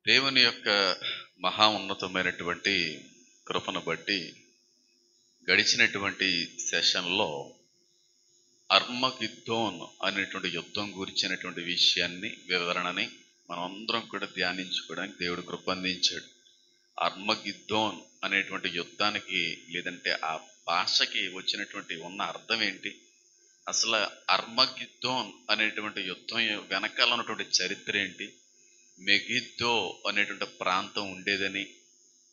దేవుని యొక్క మహా ఉన్నతమైనటువంటి కృపను బట్టి గడిచినటువంటి సెషన్లో అర్మగిద్దోన్ అనేటువంటి యుద్ధం గురించినటువంటి వివరణని మనం అందరం కూడా ధ్యానించుకోవడానికి దేవుడు కృప అందించాడు. అర్మగిద్దోన్ అనేటువంటి యుద్ధానికి లేదంటే ఆ భాషకి వచ్చినటువంటి ఉన్న అర్థం ఏంటి, అసలు అర్మగిద్దోన్ అనేటువంటి యుద్ధం వెనకాల ఉన్నటువంటి చరిత్ర ఏంటి, మెగిద్దో అనేటువంటి ప్రాంతం ఉండేదని,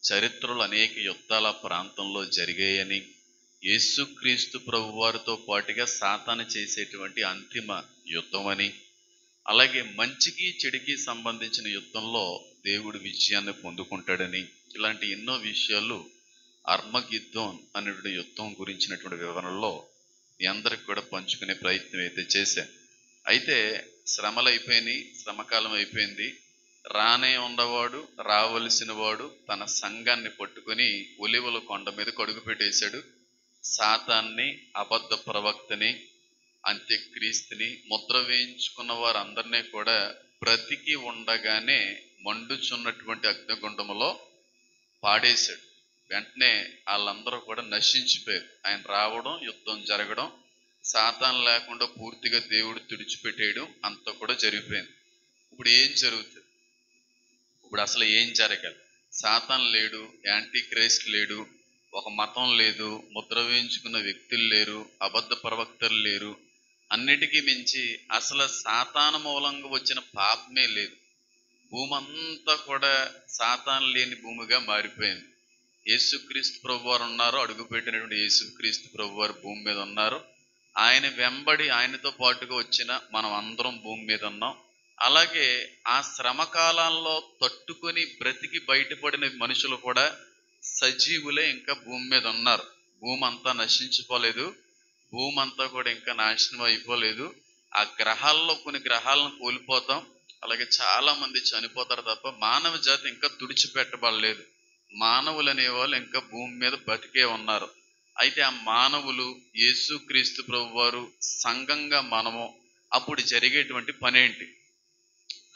చరిత్రలో అనేక యుద్ధాల ప్రాంతంలో జరిగాయని, యేసుక్రీస్తు ప్రభు వారితో పాటుగా సాతాను చేసేటువంటి అంతిమ యుద్ధం అని, అలాగే మంచికి చెడుకి సంబంధించిన యుద్ధంలో దేవుడు విజయాన్ని పొందుకుంటాడని, ఇలాంటి ఎన్నో విషయాలు అర్మగిద్దోన్ అనేటువంటి యుద్ధం గురించినటువంటి వివరణలో మీ అందరికి కూడా పంచుకునే ప్రయత్నం అయితే చేశాను. అయితే శ్రమలు అయిపోయినాయి, శ్రమకాలం అయిపోయింది. రానే ఉన్నవాడు, రావలసిన వాడు తన సంఘాన్ని పట్టుకుని ఒలివల కొండ మీద కడుగు పెట్టేశాడు. సాతాన్ని, అబద్ధ ప్రవక్తని, అంత్యక్రీస్తుని ముద్ర వేయించుకున్న వారందరినీ కూడా బ్రతికి ఉండగానే మండుచున్నటువంటి అగ్నిగుండములో పాడేశాడు. వెంటనే వాళ్ళందరూ కూడా నశించిపోయారు. ఆయన రావడం, యుద్ధం జరగడం, సాతాను లేకుండా పూర్తిగా దేవుడు తుడిచిపెట్టేయడం అంతా కూడా జరిగిపోయింది. ఇప్పుడు ఏం జరుగుతుంది? ఇప్పుడు అసలు ఏం జరగాలి? సాతాను లేడు, యాంటీ క్రైస్ట్ లేడు, ఒక మతం లేదు, ముద్ర వేయించుకున్న వ్యక్తులు లేరు, అబద్ధ ప్రవక్తలు లేరు. అన్నిటికీ మించి అసలు సాతాను మూలంగా వచ్చిన పాపమే లేదు. భూమి అంతా కూడా సాతాను లేని భూమిగా మారిపోయింది. యేసుక్రీస్తు ప్రభు వారు ఉన్నారు, అడుగుపెట్టినటువంటి యేసుక్రీస్తు ప్రభు వారు భూమి మీద ఉన్నారు. ఆయన వెంబడి ఆయనతో పాటుగా వచ్చిన మనం అందరం భూమి మీద ఉన్నాం. అలాగే ఆ శ్రమ కాలంలో తట్టుకొని బ్రతికి బయటపడిన మనుషులు కూడా సజీవులే ఇంకా భూమి మీద ఉన్నారు. భూమి అంతా నశించిపోలేదు, భూమి అంతా కూడా ఇంకా నాశనం అయిపోలేదు. ఆ గ్రహాల్లో కొన్ని గ్రహాలను కోల్పోతాం, అలాగే చాలా మంది చనిపోతారు తప్ప మానవ జాతి ఇంకా తుడిచిపెట్టబడలేదు. మానవులు అనేవాళ్ళు ఇంకా భూమి మీద బతికే ఉన్నారు. అయితే ఆ మానవులు యేసుక్రీస్తు ప్రభు వారు సంఘంగా మనము అప్పుడు జరిగేటువంటి పనేంటి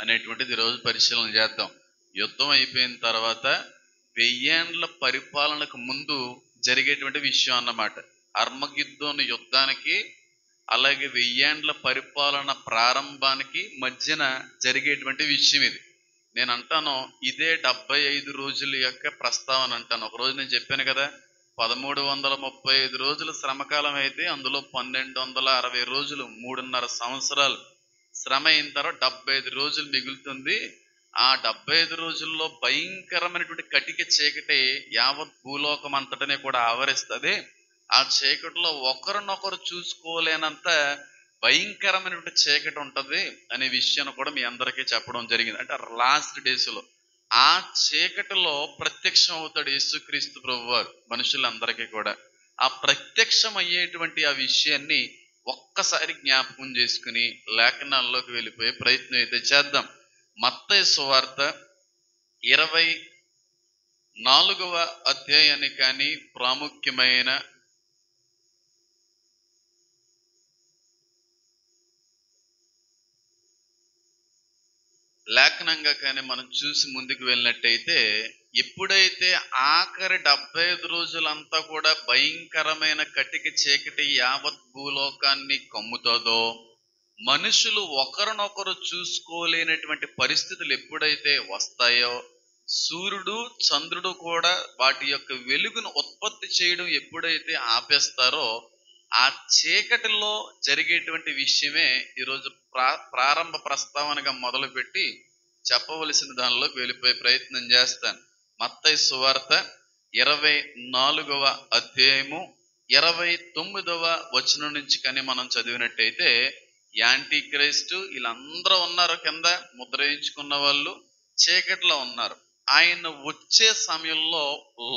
అనేటువంటిది ఈరోజు పరిశీలన చేద్దాం. యుద్ధం అయిపోయిన తర్వాత 1000 ఏండ్ల పరిపాలనకు ముందు జరిగేటువంటి విషయం అన్నమాట. అర్మగిద్దోను యుద్ధానికి అలాగే 1000 ఏండ్ల పరిపాలన ప్రారంభానికి మధ్యన జరిగేటువంటి విషయం ఇది. నేను అంటాను, ఇదే 75 రోజుల యొక్క ప్రస్తావన అంటాను. ఒక రోజు నేను చెప్పాను కదా, 1335 రోజులు శ్రమకాలం అయితే అందులో 1260 రోజులు 3.5 సంవత్సరాలు శ్రమ అయిన తర్వాత 75 రోజులు మిగులుతుంది. ఆ 75 రోజుల్లో భయంకరమైనటువంటి కటిక చీకటి యావత్ భూలోకం అంతటనే కూడా ఆవరిస్తుంది. ఆ చీకటిలో ఒకరినొకరు చూసుకోలేనంత భయంకరమైనటువంటి చీకటి ఉంటది అనే విషయాన్ని కూడా మీ అందరికీ చెప్పడం జరిగింది. అంటే లాస్ట్ డేస్ లో ఆ చీకటిలో ప్రత్యక్షం అవుతాడు యేసుక్రీస్తు ప్రభు వారు మనుషులందరికీ కూడా. ఆ ప్రత్యక్షం అయ్యేటువంటి ఆ విషయాన్ని ఒక్కసారి జ్ఞాపకం చేసుకుని లేఖనాల్లోకి వెళ్ళిపోయే ప్రయత్నం అయితే చేద్దాం. మత్తయి సువార్త 24వ అధ్యాయాన్ని కానీ ప్రాముఖ్యమైన లేఖనంగా కానీ మనం చూసి ముందుకు వెళ్ళినట్టయితే, ఎప్పుడైతే ఆఖరి 75 రోజులంతా కూడా భయంకరమైన కటిక చీకటి యావత్ భూలోకాన్ని కమ్ముతుందో, మనుషులు ఒకరినొకరు చూసుకోలేనటువంటి పరిస్థితులు ఎప్పుడైతే వస్తాయో, సూర్యుడు చంద్రుడు కూడా వాటి యొక్క వెలుగును ఉత్పత్తి చేయడం ఎప్పుడైతే ఆపేస్తారో, ఆ చీకటిలో జరిగేటువంటి విషయమే ఈరోజు ప్రారంభ ప్రస్తావనగా మొదలుపెట్టి చెప్పవలసిన దానిలోకి వెళ్ళిపోయే ప్రయత్నం చేస్తాను. మత్తయి సువార్త 24వ అధ్యాయము 29వ వచనం నుంచి కానీ మనం చదివినట్టయితే, యాంటీ క్రైస్ట్ వీళ్ళందరూ ఉన్నారు, కింద ముద్ర వేయించుకున్న వాళ్ళు చీకటిలో ఉన్నారు. ఆయన వచ్చే సమయంలో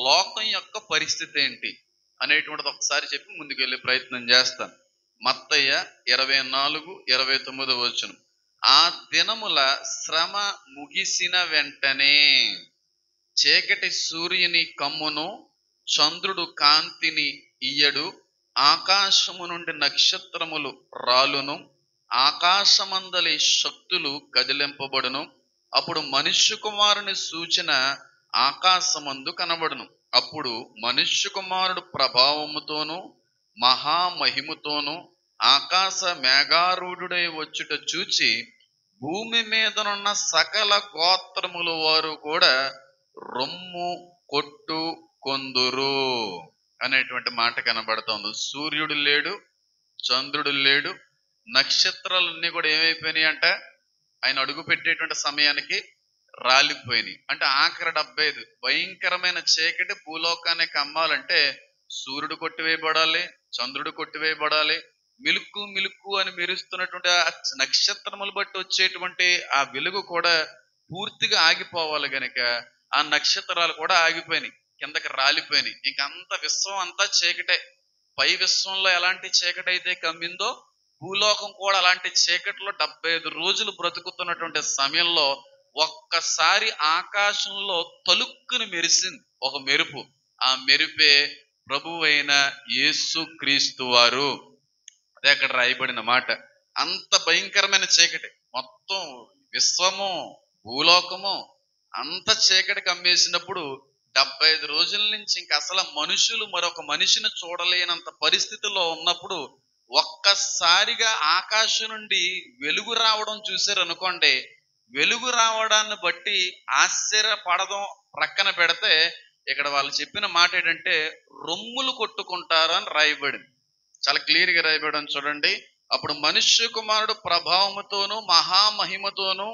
లోకం యొక్క పరిస్థితి ఏంటి అనేటువంటిది ఒకసారి చెప్పి ముందుకు వెళ్ళే ప్రయత్నం చేస్తాను. మత్తయ్య 24:29 వచనం. ఆ దినముల శ్రమ ముగిసిన వెంటనే చీకటి సూర్యుని కమ్మును, చంద్రుడు కాంతిని ఇయ్యడు, ఆకాశము నుండి నక్షత్రములు రాలును, ఆకాశమందలి శక్తులు కదిలింపబడును, అప్పుడు మనుష్య కుమారుని సూచన ఆకాశమందు కనబడును. అప్పుడు మనుష్య కుమారుడు ప్రభావముతోను మహామహిమతోను ఆకాశ మేఘారూఢుడై వచ్చుట చూచి భూమి మీదనున్న సకల గోత్రముల వారు కూడా రొమ్ము కొట్టు కొందురు అనేటువంటి మాట కనబడుతోంది. సూర్యుడు లేడు, చంద్రుడు లేడు, నక్షత్రాలన్నీ కూడా ఏమైపోయినాయి అంట, ఆయన అడుగు పెట్టేటువంటి సమయానికి రాలిపోయినాయి. అంటే ఆఖరి 75 భయంకరమైన చీకటి భూలోకాన్ని కమ్మాలంటే సూర్యుడు కొట్టివేయబడాలి, చంద్రుడు కొట్టివేయబడాలి, మిలుక్కు మిలుక్కు అని మెరుస్తున్నటువంటి ఆ నక్షత్రములు బట్టి వచ్చేటువంటి ఆ వెలుగు కూడా పూర్తిగా ఆగిపోవాలి గనక ఆ నక్షత్రాలు కూడా ఆగిపోయినాయి, కిందకి రాలిపోయినాయి. ఇంకంత విశ్వం అంతా చీకటే. పై విశ్వంలో ఎలాంటి చీకటి అయితే కమ్మిందో భూలోకం కూడా అలాంటి చీకట్లో 75 రోజులు బ్రతుకుతున్నటువంటి సమయంలో ఒక్కసారి ఆకాశంలో తలుక్కుని మెరిసింది ఒక మెరుపు. ఆ మెరుపే ప్రభువు అయిన యేసు క్రీస్తు వారు. అదే అక్కడ రాయబడిన మాట. అంత భయంకరమైన చీకటి, మొత్తం విశ్వము భూలోకము అంత చీకటి కమ్మేసినప్పుడు 75 రోజుల నుంచి ఇంక అసలు మనుషులు మరొక మనిషిని చూడలేనంత పరిస్థితిలో ఉన్నప్పుడు ఒక్కసారిగా ఆకాశం నుండి వెలుగు రావడం చూశారు అనుకోండి. వెలుగు రావడాన్ని బట్టి ఆశ్చర్యపడడం ప్రక్కన పెడితే ఇక్కడ వాళ్ళు చెప్పిన మాట ఏంటంటే రొమ్ములు కొట్టుకుంటారు అని రాయబడింది. చాలా క్లియర్ గా రాయబడి చూడండి. అప్పుడు మనుష్య కుమారుడు ప్రభావముతోను మహామహిమతోను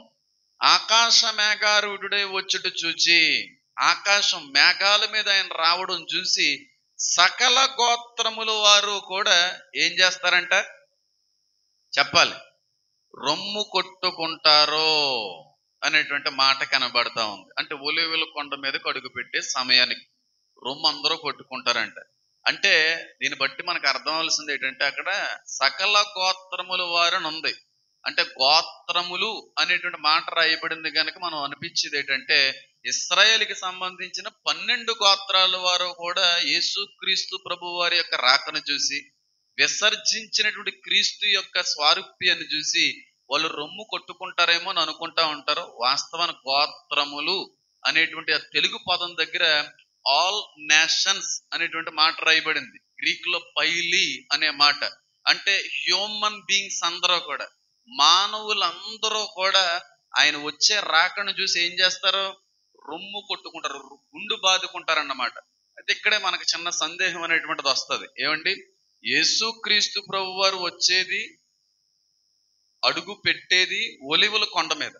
ఆకాశ మేఘారూఢుడై వచ్చుట చూచి, ఆకాశం మేఘాల మీద ఆయన రావడం చూసి సకల గోత్రముల వారు కూడా ఏం చేస్తారంట చెప్పాలి, రొమ్ము కొట్టుకుంటారో అనేటువంటి మాట కనబడతా ఉంది. అంటే ఒలీవల కొండ మీదకి అడుగు పెట్టే సమయానికి రొమ్ము అందరూ కొట్టుకుంటారంట. అంటే దీన్ని బట్టి మనకు అర్థం అవ్వాల్సింది ఏంటంటే అక్కడ సకల గోత్రముల వారు అని ఉంది. అంటే గోత్రములు అనేటువంటి మాట రాయబడింది కనుక మనం అనిపించేది ఏంటంటే ఇశ్రాయేలుకి సంబంధించిన 12 గోత్రాల వారు కూడా యేసుక్రీస్తు ప్రభు వారి యొక్క రాకను చూసి విసర్జించినటువంటి క్రీస్తు యొక్క స్వారూప్యాన్ని చూసి వాళ్ళు రొమ్ము కొట్టుకుంటారేమో అని అనుకుంటా ఉంటారు. వాస్తవానికి గోత్రములు అనేటువంటి ఆ తెలుగు పదం దగ్గర ఆల్ నేషన్స్ అనేటువంటి మాట రాయబడింది. గ్రీక్ లో పైలి అనే మాట. అంటే హ్యూమన్ బీయింగ్స్ అందరూ కూడా, మానవులందరూ కూడా ఆయన వచ్చే రాకను చూసి ఏం చేస్తారు, రొమ్ము కొట్టుకుంటారు, గుండు బాదుకుంటారన్నమాట. అయితే ఇక్కడే మనకు చిన్న సందేహం అనేటువంటిది వస్తుంది. ఏమండి, యేసుక్రీస్తు ప్రభు వారు వచ్చేది, అడుగు పెట్టేది ఒలీవల కొండ మీద.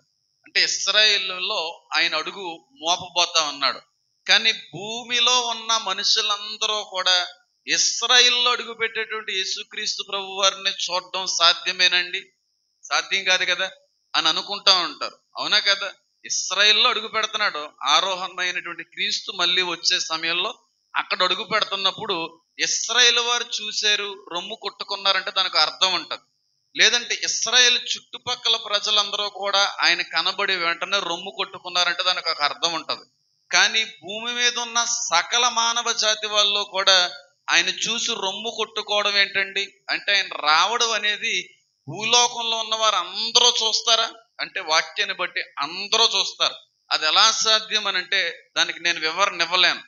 అంటే ఇశ్రాయేలులో ఆయన అడుగు మోపబోతా ఉన్నాడు. కానీ భూమిలో ఉన్న మనుషులందరూ కూడా ఇశ్రాయేల్లో అడుగు పెట్టేటువంటి యేసుక్రీస్తు ప్రభు వారిని చూడడం సాధ్యమేనండి? సాధ్యం కాదు కదా అని అనుకుంటా ఉంటారు. అవునా కదా? ఇశ్రాయేల్లో అడుగు పెడుతున్నాడు, ఆరోహణమైనటువంటి క్రీస్తు మళ్ళీ వచ్చే సమయంలో అక్కడ అడుగు పెడుతున్నప్పుడు ఇశ్రాయేల్ వారు చూశారు, రొమ్ము కొట్టుకున్నారంటే దానికి అర్థం ఉంటది. లేదంటే ఇశ్రాయేల్ చుట్టుపక్కల ప్రజలందరూ కూడా ఆయన కనబడి వెంటనే రొమ్ము కొట్టుకున్నారంటే దానికి ఒక అర్థం ఉంటది. కానీ భూమి మీద ఉన్న సకల మానవ జాతి వాళ్ళు కూడా ఆయన చూసి రొమ్ము కొట్టుకోవడం ఏంటండి అంటే ఆయన రావడం అనేది భూలోకంలో ఉన్న వారు అందరూ చూస్తారా అంటే వాక్యాన్ని బట్టి అందరూ చూస్తారు. అది ఎలా సాధ్యం అని అంటే దానికి నేను వివరణ ఇవ్వలేను,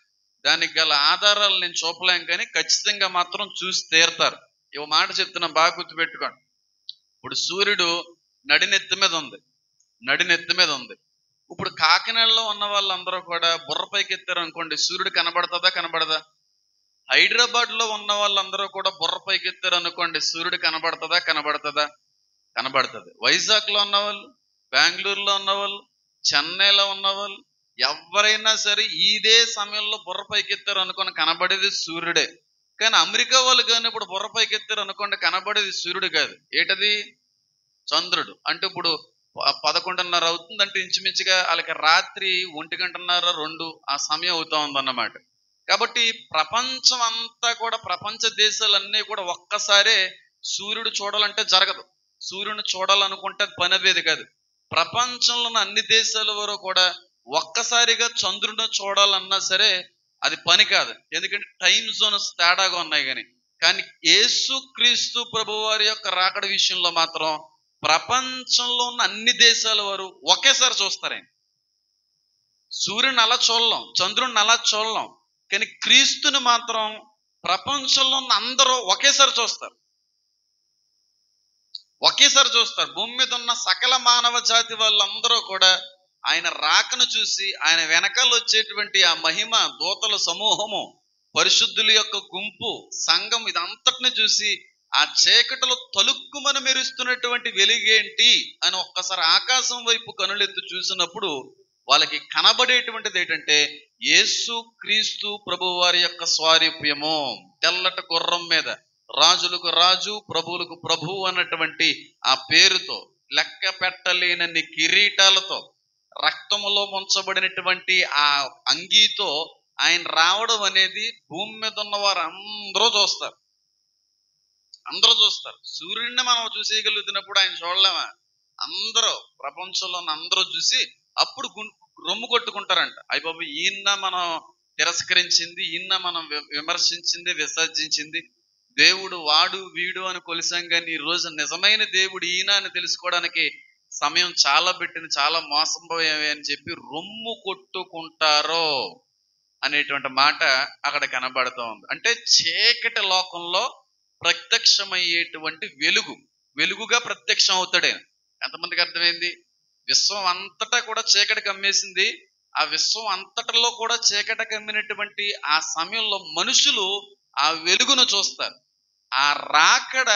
దానికి గల ఆధారాలు నేను చూపలేను, కానీ ఖచ్చితంగా మాత్రం చూసి తీరుతారు. ఈ మాట చెప్తున్నా, బాగా గుర్తుపెట్టుకోండి. ఇప్పుడు సూర్యుడు నడినెత్తి మీద ఉంది, నడినెత్తి మీద ఉంది. ఇప్పుడు కాకినాడలో ఉన్న వాళ్ళందరూ కూడా బుర్రపైకి ఎత్తారు అనుకోండి, సూర్యుడు కనబడుతుందా కనబడదా? హైదరాబాద్ లో ఉన్న వాళ్ళందరూ కూడా బుర్రపైకి ఎత్తారు అనుకోండి, సూర్యుడు కనబడుతుందా కనబడుతుందా? కనబడుతుంది. వైజాగ్ లో ఉన్నవాళ్ళు, బెంగళూరులో ఉన్నవాళ్ళు, చెన్నైలో ఉన్నవాళ్ళు ఎవరైనా సరే ఇదే సమయంలో బుర్రపైకి ఎత్తారు అనుకోండి, కనబడేది సూర్యుడే. కానీ అమెరికా వాళ్ళు కానీ ఇప్పుడు బుర్రపైకి ఎత్తారు అనుకోండి, కనబడేది సూర్యుడు కాదు, ఏంటది? చంద్రుడు. అంటే ఇప్పుడు 11:30 అవుతుంది అంటే ఇంచుమించుగా వాళ్ళకి రాత్రి 1:30, 2 ఆ సమయం అవుతా ఉందన్నమాట. కాబట్టి ప్రపంచం అంతా కూడా, ప్రపంచ దేశాలన్నీ కూడా ఒక్కసారే సూర్యుడు చూడాలంటే జరగదు. సూర్యుని చూడాలనుకుంటే పని అవేది కాదు. ప్రపంచంలో ఉన్న అన్ని దేశాల వరకు కూడా ఒక్కసారిగా చంద్రుడిని చూడాలన్నా సరే అది పని కాదు. ఎందుకంటే టైం జోన్స్ తేడాగా ఉన్నాయి. కానీ యేసు క్రీస్తు ప్రభు వారి యొక్క రాకడ విషయంలో మాత్రం ప్రపంచంలో ఉన్న అన్ని దేశాల వారు ఒకేసారి చూస్తారండి. సూర్యుని అలా చూడలేం, చంద్రుడిని అలా చూడలేం, కానీ క్రీస్తుని మాత్రం ప్రపంచంలో ఉన్న అందరూ ఒకేసారి చూస్తారు. ఒకేసారి చూస్తారు. భూమి మీద ఉన్న సకల మానవ జాతి వాళ్ళందరూ కూడా ఆయన రాకను చూసి, ఆయన వెనకాల వచ్చేటువంటి ఆ మహిమ దూతల సమూహము, పరిశుద్ధుల యొక్క గుంపు, సంఘం, ఇదంతటిని చూసి ఆ చీకటిలో తలుక్కుమని మెరుస్తున్నటువంటి వెలుగేంటి అని ఒక్కసారి ఆకాశం వైపు కనులెత్తి చూసినప్పుడు వాళ్ళకి కనబడేటువంటిది ఏంటంటే యేసు క్రీస్తు ప్రభు వారి యొక్క స్వారూప్యము. తెల్లటి గుర్రం మీద, రాజులకు రాజు, ప్రభువులకు ప్రభు అన్నటువంటి ఆ పేరుతో, లెక్క పెట్టలేనన్ని కిరీటాలతో, రక్తములో ముంచబడినటువంటి ఆ అంగీతో ఆయన రావడం అనేది భూమి మీద ఉన్న వారు అందరూ చూస్తారు. అందరూ చూస్తారు. సూర్యుడిని మనం చూసేయగలుగుతున్నప్పుడు ఆయన చూడలేమా? అందరూ, ప్రపంచంలో ఉన్న అందరూ చూసి అప్పుడు రొమ్ము కొట్టుకుంటారంట. అయ్య బాబు, ఈయన మనం తిరస్కరించింది, ఈయన మనం విమర్శించింది, విసర్జించింది, దేవుడు వాడు వీడు అని కొలిసాం, కానీ ఈ రోజు నిజమైన దేవుడు ఈయన అని తెలుసుకోవడానికి సమయం చాలా పెట్టింది, చాలా మోసపోయావి అని చెప్పి రొమ్ము కొట్టుకుంటారో అనేటువంటి మాట అక్కడ కనబడుతూ ఉంది. అంటే చీకటి లోకంలో ప్రత్యక్షమయ్యేటువంటి వెలుగుగా ప్రత్యక్షం అవుతాడే. ఎంతమందికి అర్థమైంది? విశ్వం అంతటా కూడా చీకటి కమ్మేసింది. ఆ విశ్వం అంతటలో కూడా చీకటి కమ్మినటువంటి ఆ సమయంలో మనుషులు ఆ వెలుగును చూస్తారు. ఆ రాకడ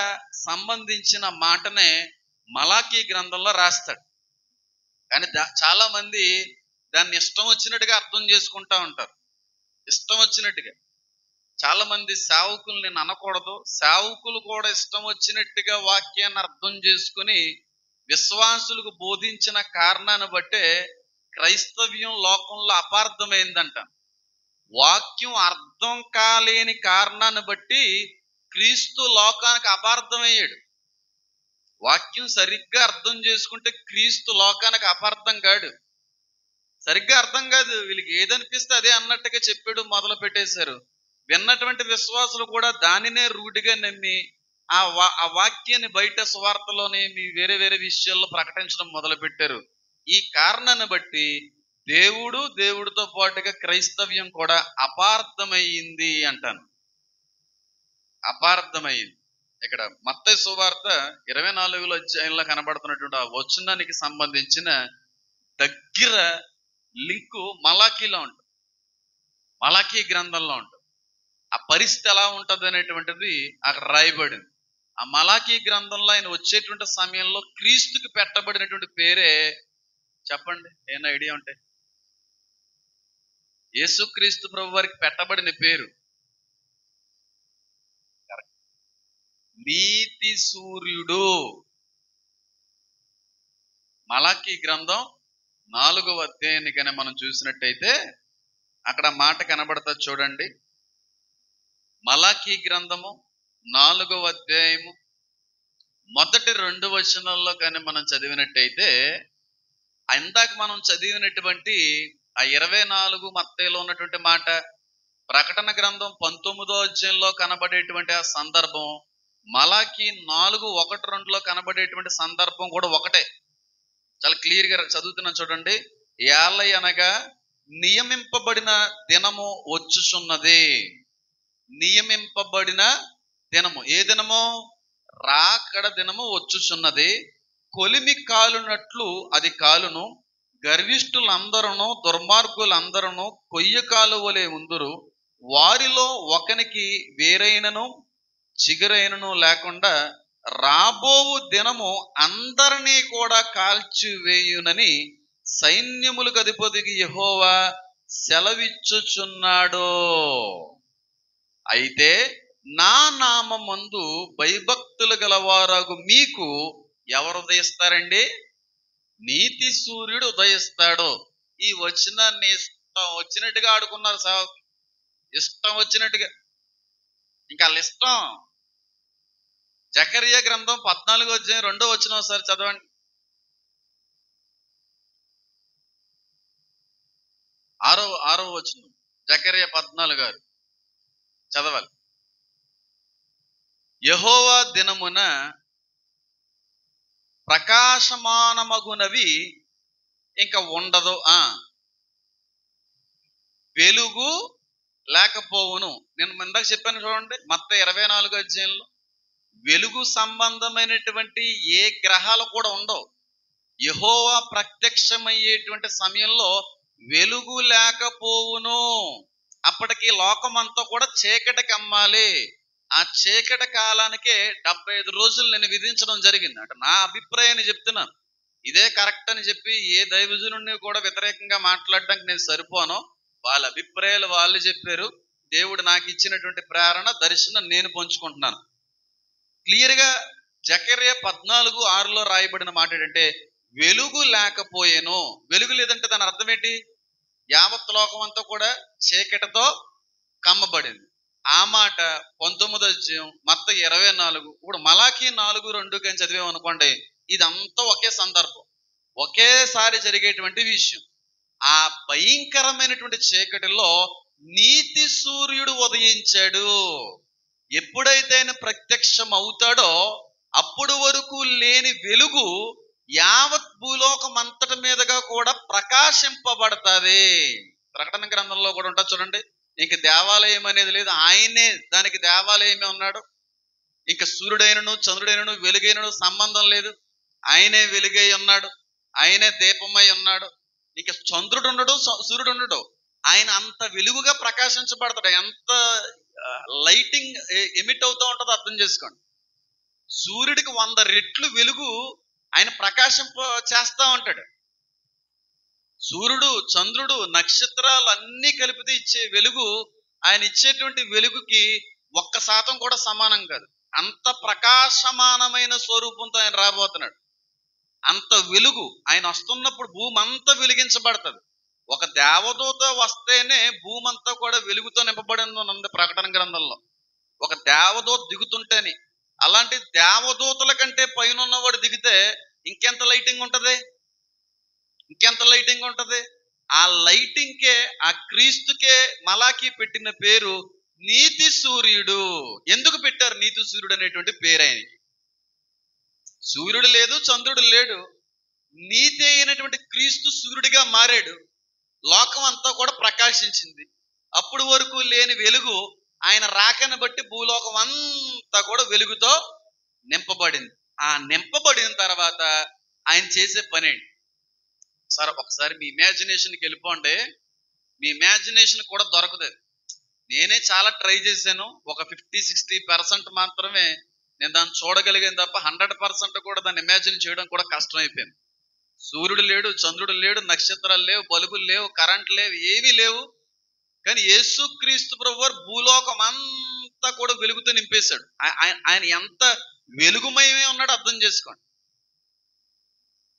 సంబంధించిన మాటనే మలాకీ గ్రంథంలో రాస్తాడు. కానీ చాలా మంది దాన్ని ఇష్టం వచ్చినట్టుగా అర్థం చేసుకుంటా ఉంటారు. ఇష్టం వచ్చినట్టుగా. చాలా మంది సేవకులు నేను అనకూడదు, సేవకులు కూడా ఇష్టం వచ్చినట్టుగా వాక్యాన్ని అర్థం చేసుకుని విశ్వాసులకు బోధించిన కారణాన్ని బట్టే క్రైస్తవ్యం లోకంలో అపార్థమైందంట. వాక్యం అర్థం కాలేని కారణాన్ని బట్టి క్రీస్తు లోకానికి అపార్థమయ్యాడు. వాక్యం సరిగ్గా అర్థం చేసుకుంటే క్రీస్తు లోకానికి అపార్థం కాడు. సరిగ్గా అర్థం కాదు, వీళ్ళకి ఏదనిపిస్తే అదే అన్నట్టుగా చెప్పాడు, మొదలు పెట్టేశారు. విన్నటువంటి విశ్వాసులు కూడా దానినే రూఢిగా నమ్మి ఆ వాక్యాన్ని బయట సువార్తలోని వేరే వేరే విషయాల్లో ప్రకటించడం మొదలు పెట్టారు. ఈ కారణాన్ని బట్టి దేవుడితో పాటుగా క్రైస్తవ్యం కూడా అపార్థమయ్యింది అంటాను. అపార్థమయ్యింది. ఇక్కడ మత్తయి సువార్త 24వ అధ్యాయంలో కనబడుతున్నటువంటి ఆ వచనానికి సంబంధించిన దగ్గర లింకు మలాకీలో ఉంటుంది, మలాకీ గ్రంథంలో ఉంటుంది. ఆ పరిస్థితి ఎలా ఉంటుంది అనేటువంటిది అక్కడ రాయబడింది. ఆ మలాకీ గ్రంథంలో ఆయన వచ్చేటువంటి సమయంలో క్రీస్తుకి పెట్టబడినటువంటి పేరే చెప్పండి, ఏమైనా ఐడియా ఉంటే? యేసుక్రీస్తు ప్రభు వారికి పెట్టబడిన పేరు నీతి సూర్యుడు. మలాకీ గ్రంథం 4వ అధ్యాయాన్ని కానీ మనం చూసినట్టయితే అక్కడ మాట కనబడతా చూడండి. మలాకీ గ్రంథము 4వ అధ్యాయము మొదటి 2 వచనాల్లో కానీ మనం చదివినట్టయితే, ఇందాక మనం చదివినటువంటి ఆ 24 మత్తయిలో ఉన్నటువంటి మాట, ప్రకటన గ్రంథం 19వ అధ్యాయంలో కనబడేటువంటి ఆ సందర్భం, మలాకీ 4:1-2లో కనబడేటువంటి సందర్భం కూడా ఒకటే. చాలా క్లియర్ గా చదువుతున్నాను చూడండి. ఏలయనగా నియమింపబడిన దినము వచ్చుచున్నది. నియమింపబడిన దినము, ఏ దినము? రాకడ దినము వచ్చుచున్నది. కొలిమి కాలునట్లు అది కాలును. గర్విష్ఠులందరూ దుర్మార్గులందరూ కొయ్య కాలువలే ఉందురు. వారిలో ఒకనికి వేరైనను చిగురైనను లేకుండా రాబోవు దినము అందరినీ కూడా కాల్చివేయునని సైన్యములకు అధిపతికి యెహోవా సెలవిచ్చుచున్నాడు. అయితే నా నామమందు భయభక్తులు గలవారగు మీకు ఎవరు ఉదయిస్తారండి? నీతి సూర్యుడు ఉదయిస్తాడు. ఈ వచనాన్ని ఇష్టం వచ్చినట్టుగా ఆడుకున్నారు సార్, ఇష్టం వచ్చినట్టుగా. ఇంకా వాళ్ళ ఇష్టం. జకర్యా గ్రంథం 14వ అధ్యాయం 2వ వచనం ఒకసారి చదవండి. 6వ వచనం జకర్యా 14 చదవాలి. యెహోవా దినమున ప్రకాశమానమగునవి ఇంకా ఉండదు. వెలుగు లేకపోవును. నేను ఇందాక చెప్పాను చూడండి, మత్తయి 24 అధ్యాయంలో వెలుగు సంబంధమైనటువంటి ఏ గ్రహాలు కూడా ఉండవు. యెహోవా ప్రత్యక్షమయ్యేటువంటి సమయంలో వెలుగు లేకపోవును. అప్పటికి లోకమంతా కూడా చీకటి కమ్మాలి. ఆ చీకటి కాలానికే 75 రోజులు నేను విధించడం జరిగింది. అంటే నా అభిప్రాయాన్ని చెప్తున్నాను. ఇదే కరెక్ట్ అని చెప్పి ఏ దైవజనుడిని కూడా వ్యతిరేకంగా మాట్లాడడానికి నేను సరిపోను. వాళ్ళ అభిప్రాయాలు వాళ్ళు చెప్పారు. దేవుడు నాకు ఇచ్చినటువంటి ప్రేరణ, దర్శనం నేను పంచుకుంటున్నాను. క్లియర్గా జకర్యా 14:6 రాయబడిన మాట ఏంటంటే, వెలుగు లేకపోయేను. వెలుగు లేదంటే దాని అర్థం ఏంటి? యావత్ లోకం అంతా కూడా చీకటితో కమ్మబడింది. ఆ మాట 19 అధ్యాయం మత్తయి 24. ఇప్పుడు మలాకీ 4:2 కానీ చదివామనుకోండి, ఇదంతా ఒకే సందర్భం, ఒకేసారి జరిగేటువంటి విషయం. ఆ భయంకరమైనటువంటి చీకటిలో నీతి సూర్యుడు ఉదయించాడు. ఎప్పుడైతే ఆయన ప్రత్యక్షం అవుతాడో అప్పుడు వరకు లేని వెలుగు యావత్ భూలోకం అంతటి మీదుగా కూడా ప్రకాశింపబడతాది. ప్రకటన గ్రంథంలో కూడా ఉంటుంది చూడండి. ఇంక దేవాలయం అనేది లేదు, ఆయనే దానికి దేవాలయమే ఉన్నాడు. ఇంక సూర్యుడైనను చంద్రుడైనను వెలుగైనను సంబంధం లేదు, ఆయనే వెలుగై ఉన్నాడు, ఆయనే దీపమై ఉన్నాడు. ఇక చంద్రుడు ఉండడు, సూర్యుడు ఉండడు, ఆయన అంత వెలుగుగా ప్రకాశించబడతాడు. ఎంత లైటింగ్ ఎమిట్ అవుతూ ఉంటుందో అర్థం చేసుకోండి. సూర్యుడికి 100 రెట్లు వెలుగు ఆయన ప్రకాశింప చేస్తా ఉంటాడు. సూర్యుడు, చంద్రుడు, నక్షత్రాలు అన్నీ కలిపితే ఇచ్చే వెలుగు, ఆయన ఇచ్చేటువంటి వెలుగుకి 1% కూడా సమానం కాదు. అంత ప్రకాశమానమైన స్వరూపంతో ఆయన రాబోతున్నాడు. అంత వెలుగు ఆయన వస్తున్నప్పుడు భూమి అంతా వెలిగించబడుతుంది. ఒక దేవదూత వస్తేనే భూమి అంతా కూడా వెలుగుతో నింపబడింది ఉంది ప్రకటన గ్రంథంలో. ఒక దేవదూత దిగుతుంటేనే. అలాంటి దేవదూతల కంటే పైన ఉన్నవాడు దిగితే ఇంకెంత లైటింగ్ ఉంటది, ఇంకెంత లైటింగ్ ఉంటది. ఆ లైటింగ్కే, ఆ క్రీస్తుకే మలాకి పెట్టిన పేరు నీతి సూర్యుడు. ఎందుకు పెట్టారు నీతి సూర్యుడు అనేటువంటి పేరు ఆయనకి? సూర్యుడు లేదు, చంద్రుడు లేడు, నీతి అయినటువంటి క్రీస్తు సూర్యుడిగా మారాడు. లోకం అంతా కూడా ప్రకాశించింది. అప్పుడు వరకు లేని వెలుగు ఆయన రాకను బట్టి భూలోకం అంతా కూడా వెలుగుతో నింపబడింది. ఆ నింపబడిన తర్వాత ఆయన చేసే పని ఏంటి? సార్ ఒకసారి మీ ఇమాజినేషన్కి వెళ్ళిపోండి. మీ ఇమాజినేషన్ కూడా దొరకదు. నేనే చాలా ట్రై చేశాను. ఒక 50-60% మాత్రమే నేను దాన్ని చూడగలిగాను తప్ప 100% కూడా దాన్ని ఇమాజిన్ చేయడం కూడా కష్టం అయిపోయింది. సూర్యుడు లేడు, చంద్రుడు లేడు, నక్షత్రాలు లేవు, బల్బులు లేవు, కరెంట్ లేవు, ఏమీ లేవు. కానీ యేసుక్రీస్తు ప్రభువారు భూలోకం అంతా కూడా వెలుగుతో నింపేశాడు. ఆయన ఎంత వెలుగుమయమే ఉన్నాడో అర్థం చేసుకోండి.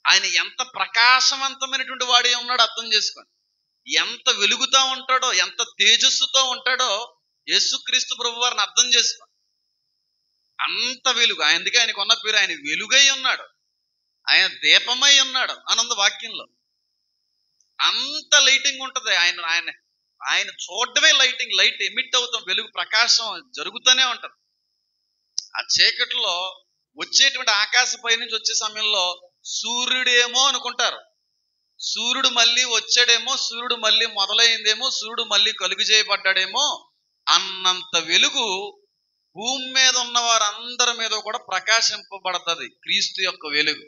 ఆయన ఎంత ప్రకాశవంతమైనటువంటి వాడే ఉన్నాడో అర్థం చేసుకోండి. ఎంత వెలుగుతో ఉంటాడో, ఎంత తేజస్సుతో ఉంటాడో యేసుక్రీస్తు ప్రభువారిని అర్థం చేసుకోండి. అంత వెలుగు. అందుకే ఆయనకు ఉన్న పేరు, ఆయన వెలుగై ఉన్నాడు, ఆయన దీపమై ఉన్నాడు అని ఉంది వాక్యంలో. అంత లైటింగ్ ఉంటది. ఆయన చూడడమే లైటింగ్, లైట్ ఎమిట్ అవుతాం, వెలుగు ప్రకాశం జరుగుతూనే ఉంటది. ఆ చీకట్లో వచ్చేటువంటి ఆకాశపై నుంచి వచ్చే సమయంలో సూర్యుడేమో అనుకుంటారు, సూర్యుడు మళ్ళీ వచ్చాడేమో, సూర్యుడు మళ్ళీ మొదలైందేమో, సూర్యుడు మళ్ళీ కలుగు చేయబడ్డాడేమో అన్నంత వెలుగు భూమి మీద ఉన్న వారందరి మీద కూడా ప్రకాశింపబడుతుంది క్రీస్తు యొక్క వెలుగు.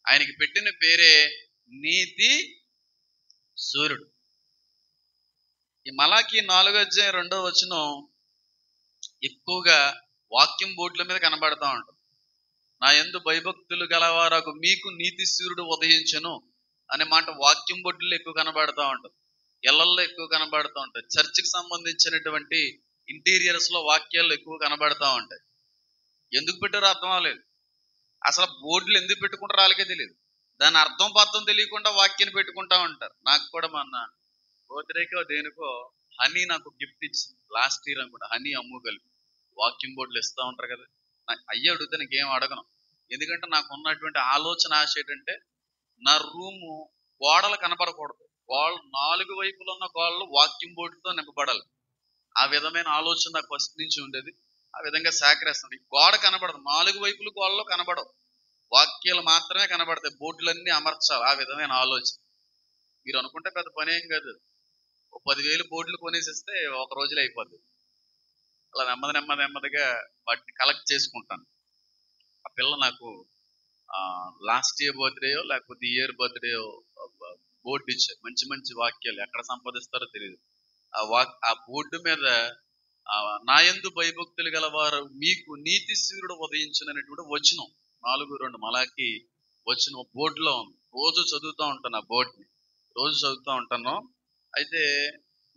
ఆయనకి పెట్టిన పేరే నీతి సూర్యుడు. ఈ మలాకి 4:2 ఎక్కువగా వాక్యం బోర్డుల మీద కనబడతా ఉంటుంది. నా యందు భయభక్తులు గలవారకు మీకు నీతి సూర్యుడు ఉదయించెను అనే మాట వాక్యం బోర్డుల్లో ఎక్కువ కనబడతా ఉంటుంది, ఇళ్లల్లో ఎక్కువ కనబడుతూ ఉంటాయి, చర్చికి సంబంధించినటువంటి ఇంటీరియర్స్ లో వాక్యాలు ఎక్కువ కనబడతా ఉంటాయి. ఎందుకు పెట్టారో అర్థం అవ్వలేదు. అసలు బోర్డులు ఎందుకు పెట్టుకుంటారో వాళ్ళకే తెలియదు. దాని అర్థం పర్థం తెలియకుండా వాక్యాన్ని పెట్టుకుంటా ఉంటారు. నాకు కూడా మొన్న బర్త్డేకో దేనికో హనీ నాకు గిఫ్ట్ ఇచ్చింది లాస్ట్ ఇయర్ అనుకుంటా. హనీ అమ్ము కలిపి వాక్యం బోర్డులు ఇస్తూ ఉంటారు కదా. నాకు అయ్యి అడిగితే నాకేం అడగను. ఎందుకంటే నాకు ఉన్నటువంటి ఆలోచన ఆశ ఏంటంటే, నా రూము గోడలు కనపడకూడదు, గోడలు 4 వైపులు ఉన్న గోడలు వాక్యం బోర్డుతో నింపబడాలి. ఆ విధమైన ఆలోచన నాకు ఫస్ట్ నుంచి ఉండేది. ఆ విధంగా సేకరిస్తుంది. గోడ కనబడదు, 4 వైపులు గోడలు కనబడవు, వాక్యాలు మాత్రమే కనబడతాయి, బోర్డులన్నీ అమర్చాలి. ఆ విధమైన ఆలోచన. మీరు అనుకుంటే పెద్ద పని ఏం కాదు. 10,000 బోర్డులు కొనేసిస్తే ఒక రోజులో అయిపోద్ది. అలా నెమ్మదిగా వాటిని కలెక్ట్ చేసుకుంటాను. ఆ పిల్ల నాకు లాస్ట్ ఇయర్ బర్త్డేయో లేకపోతే ఈ ఇయర్ బర్త్డేయో బోర్డు ఇచ్చారు. మంచి మంచి వాక్యాలు ఎక్కడ సంపాదిస్తారో తెలియదు. ఆ బోర్డు మీద నా యందు భయభక్తులు గలవారు మీకు నీతి సూర్యుడు ఉదయించుననేటువంటి వచనం 4:2 మలాకి వచనం బోర్డులో ఉంది. రోజు చదువుతూ ఉంటాను ఆ బోర్డుని. రోజు చదువుతూ ఉంటాను. అయితే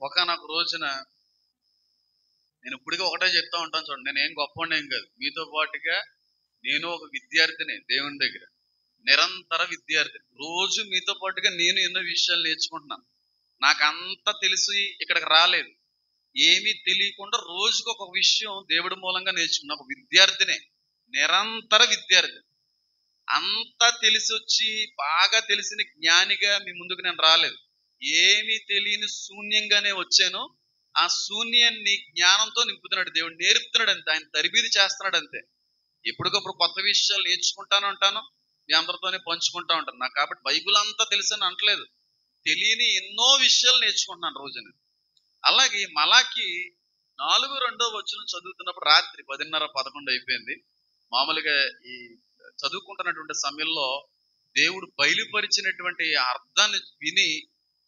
ఒకానొక రోజున నేను ఇప్పటికీ ఒకటే చెప్తా ఉంటాను చూడండి, నేను ఏం గొప్పవాడిని ఏం కాదు. మీతో పాటుగా నేను ఒక విద్యార్థిని దేవుని దగ్గర, నిరంతర విద్యార్థి. రోజు మీతో పాటుగా నేను ఎన్నో విషయాలు నేర్చుకుంటున్నాను. నాకు అంత తెలిసి ఇక్కడికి రాలేదు. ఏమీ తెలియకుండా రోజుకు ఒక విషయం దేవుడి మూలంగా నేర్చుకున్నా. ఒక విద్యార్థినే, నిరంతర విద్యార్థి. అంతా తెలిసి వచ్చి బాగా తెలిసిన జ్ఞానిగా మీ ముందుకు నేను రాలేదు. ఏమీ తెలియని శూన్యంగానే వచ్చాను. ఆ శూన్యాన్ని జ్ఞానంతో నింపుతున్నాడు దేవుడు, నేర్పుతున్నాడు అంతే, ఆయన తరబీదు చేస్తున్నాడు అంతే. ఎప్పటికప్పుడు కొత్త విషయాలు నేర్చుకుంటాను ఉంటాను, మీ అందరితోనే పంచుకుంటా ఉంటాను. నాకు కాబట్టి బైబిల్ అంతా తెలుసని అంటలేదు, తెలియని ఎన్నో విషయాలు నేర్చుకుంటున్నాను రోజున. అలాగే మలాకి 4:2 చదువుతున్నప్పుడు రాత్రి 10:30-11 అయిపోయింది. మామూలుగా ఈ చదువుకుంటున్నటువంటి సమయంలో దేవుడు బయలుపరిచినటువంటి అర్థాన్ని విని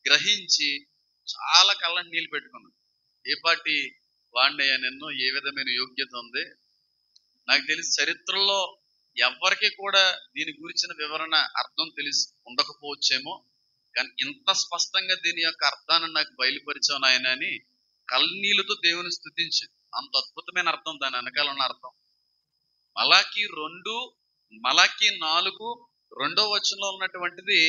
గ్రహించి చాలా కళ్ళని నీళ్ళు పెట్టుకున్నాను. ఏ పాటి వాడినయ్యా నిన్ను, ఏ విధమైన యోగ్యత ఉంది నాకు తెలిసి చరిత్రలో ఎవరికి కూడా దీని గురించిన వివరణ అర్థం తెలిసి ఉండకపోవచ్చేమో, కానీ ఇంత స్పష్టంగా దీని యొక్క అర్థాన్ని నాకు బయలుపరిచావు నాయన అని కన్నీళ్లతో దేవుని స్తుతించి, అంత అద్భుతమైన అర్థం దాని వెనకాల ఉన్న అర్థం. మలాకి 4:2 ఉన్నటువంటిది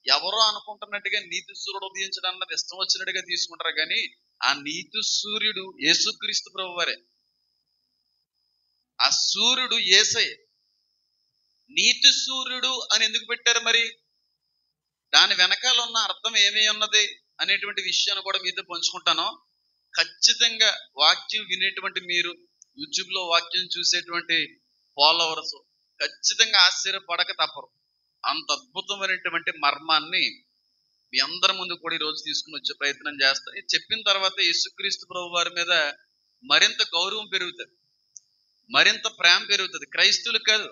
ఎవరో అనుకుంటున్నట్టుగా నీతి సూర్యుడు ఉదయించడం అన్నది ఇష్టం వచ్చినట్టుగా తీసుకుంటారు, కానీ ఆ నీతి సూర్యుడు యేసుక్రీస్తు ప్రభువారే. ఆ సూర్యుడు యేసయ్య. నీతి సూర్యుడు అని ఎందుకు పెట్టారు మరి? దాని వెనకాల ఉన్న అర్థం ఏమై ఉన్నది అనేటువంటి విషయాన్ని కూడా మీతో పంచుకుంటాను. ఖచ్చితంగా వాక్యం వినేటువంటి మీరు, యూట్యూబ్ లో వాక్యం చూసేటువంటి ఫాలోవర్స్ ఖచ్చితంగా ఆశ్చర్యపడక తప్పరు. అంత అద్భుతమైనటువంటి మర్మాన్ని మీ అందరి ముందు కూడా ఈ రోజు తీసుకుని వచ్చే ప్రయత్నం చేస్తా. చెప్పిన తర్వాత యేసుక్రీస్తు ప్రభు వారి మీద మరింత గౌరవం పెరుగుతుంది, మరింత ప్రేమ పెరుగుతుంది. క్రైస్తవులు కాదు,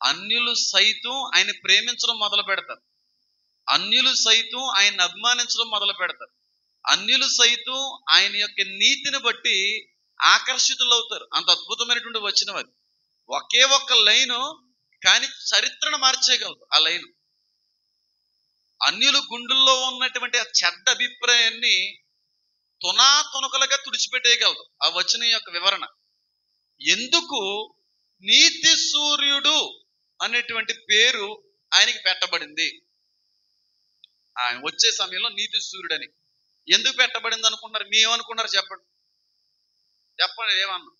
అన్యులు సైతం ఆయన ప్రేమించడం మొదలు పెడతారు. అన్యులు సైతం ఆయన అభిమానించడం మొదలు పెడతారు. అన్యులు సైతం ఆయన యొక్క నీతిని బట్టి ఆకర్షితులవుతారు. అంత అద్భుతమైనటువంటి వచనం అది. ఒకే ఒక్క లైను కానీ చరిత్రను మార్చేయగలదు ఆ లైను. అన్యుల గుండెల్లో ఉన్నటువంటి ఆ చెడ్డ అభిప్రాయాన్ని తునాతునకలుగా తుడిచిపెట్టేయగలదు ఆ వచనం యొక్క వివరణ. ఎందుకు నీతి సూర్యుడు అనేటువంటి పేరు ఆయనకి పెట్టబడింది? ఆయన వచ్చే సమయంలో నీతి సూర్యుడు అని ఎందుకు పెట్టబడింది అనుకున్నారు? మీ ఏమనుకున్నారు చెప్పండి, ఏమన్నా?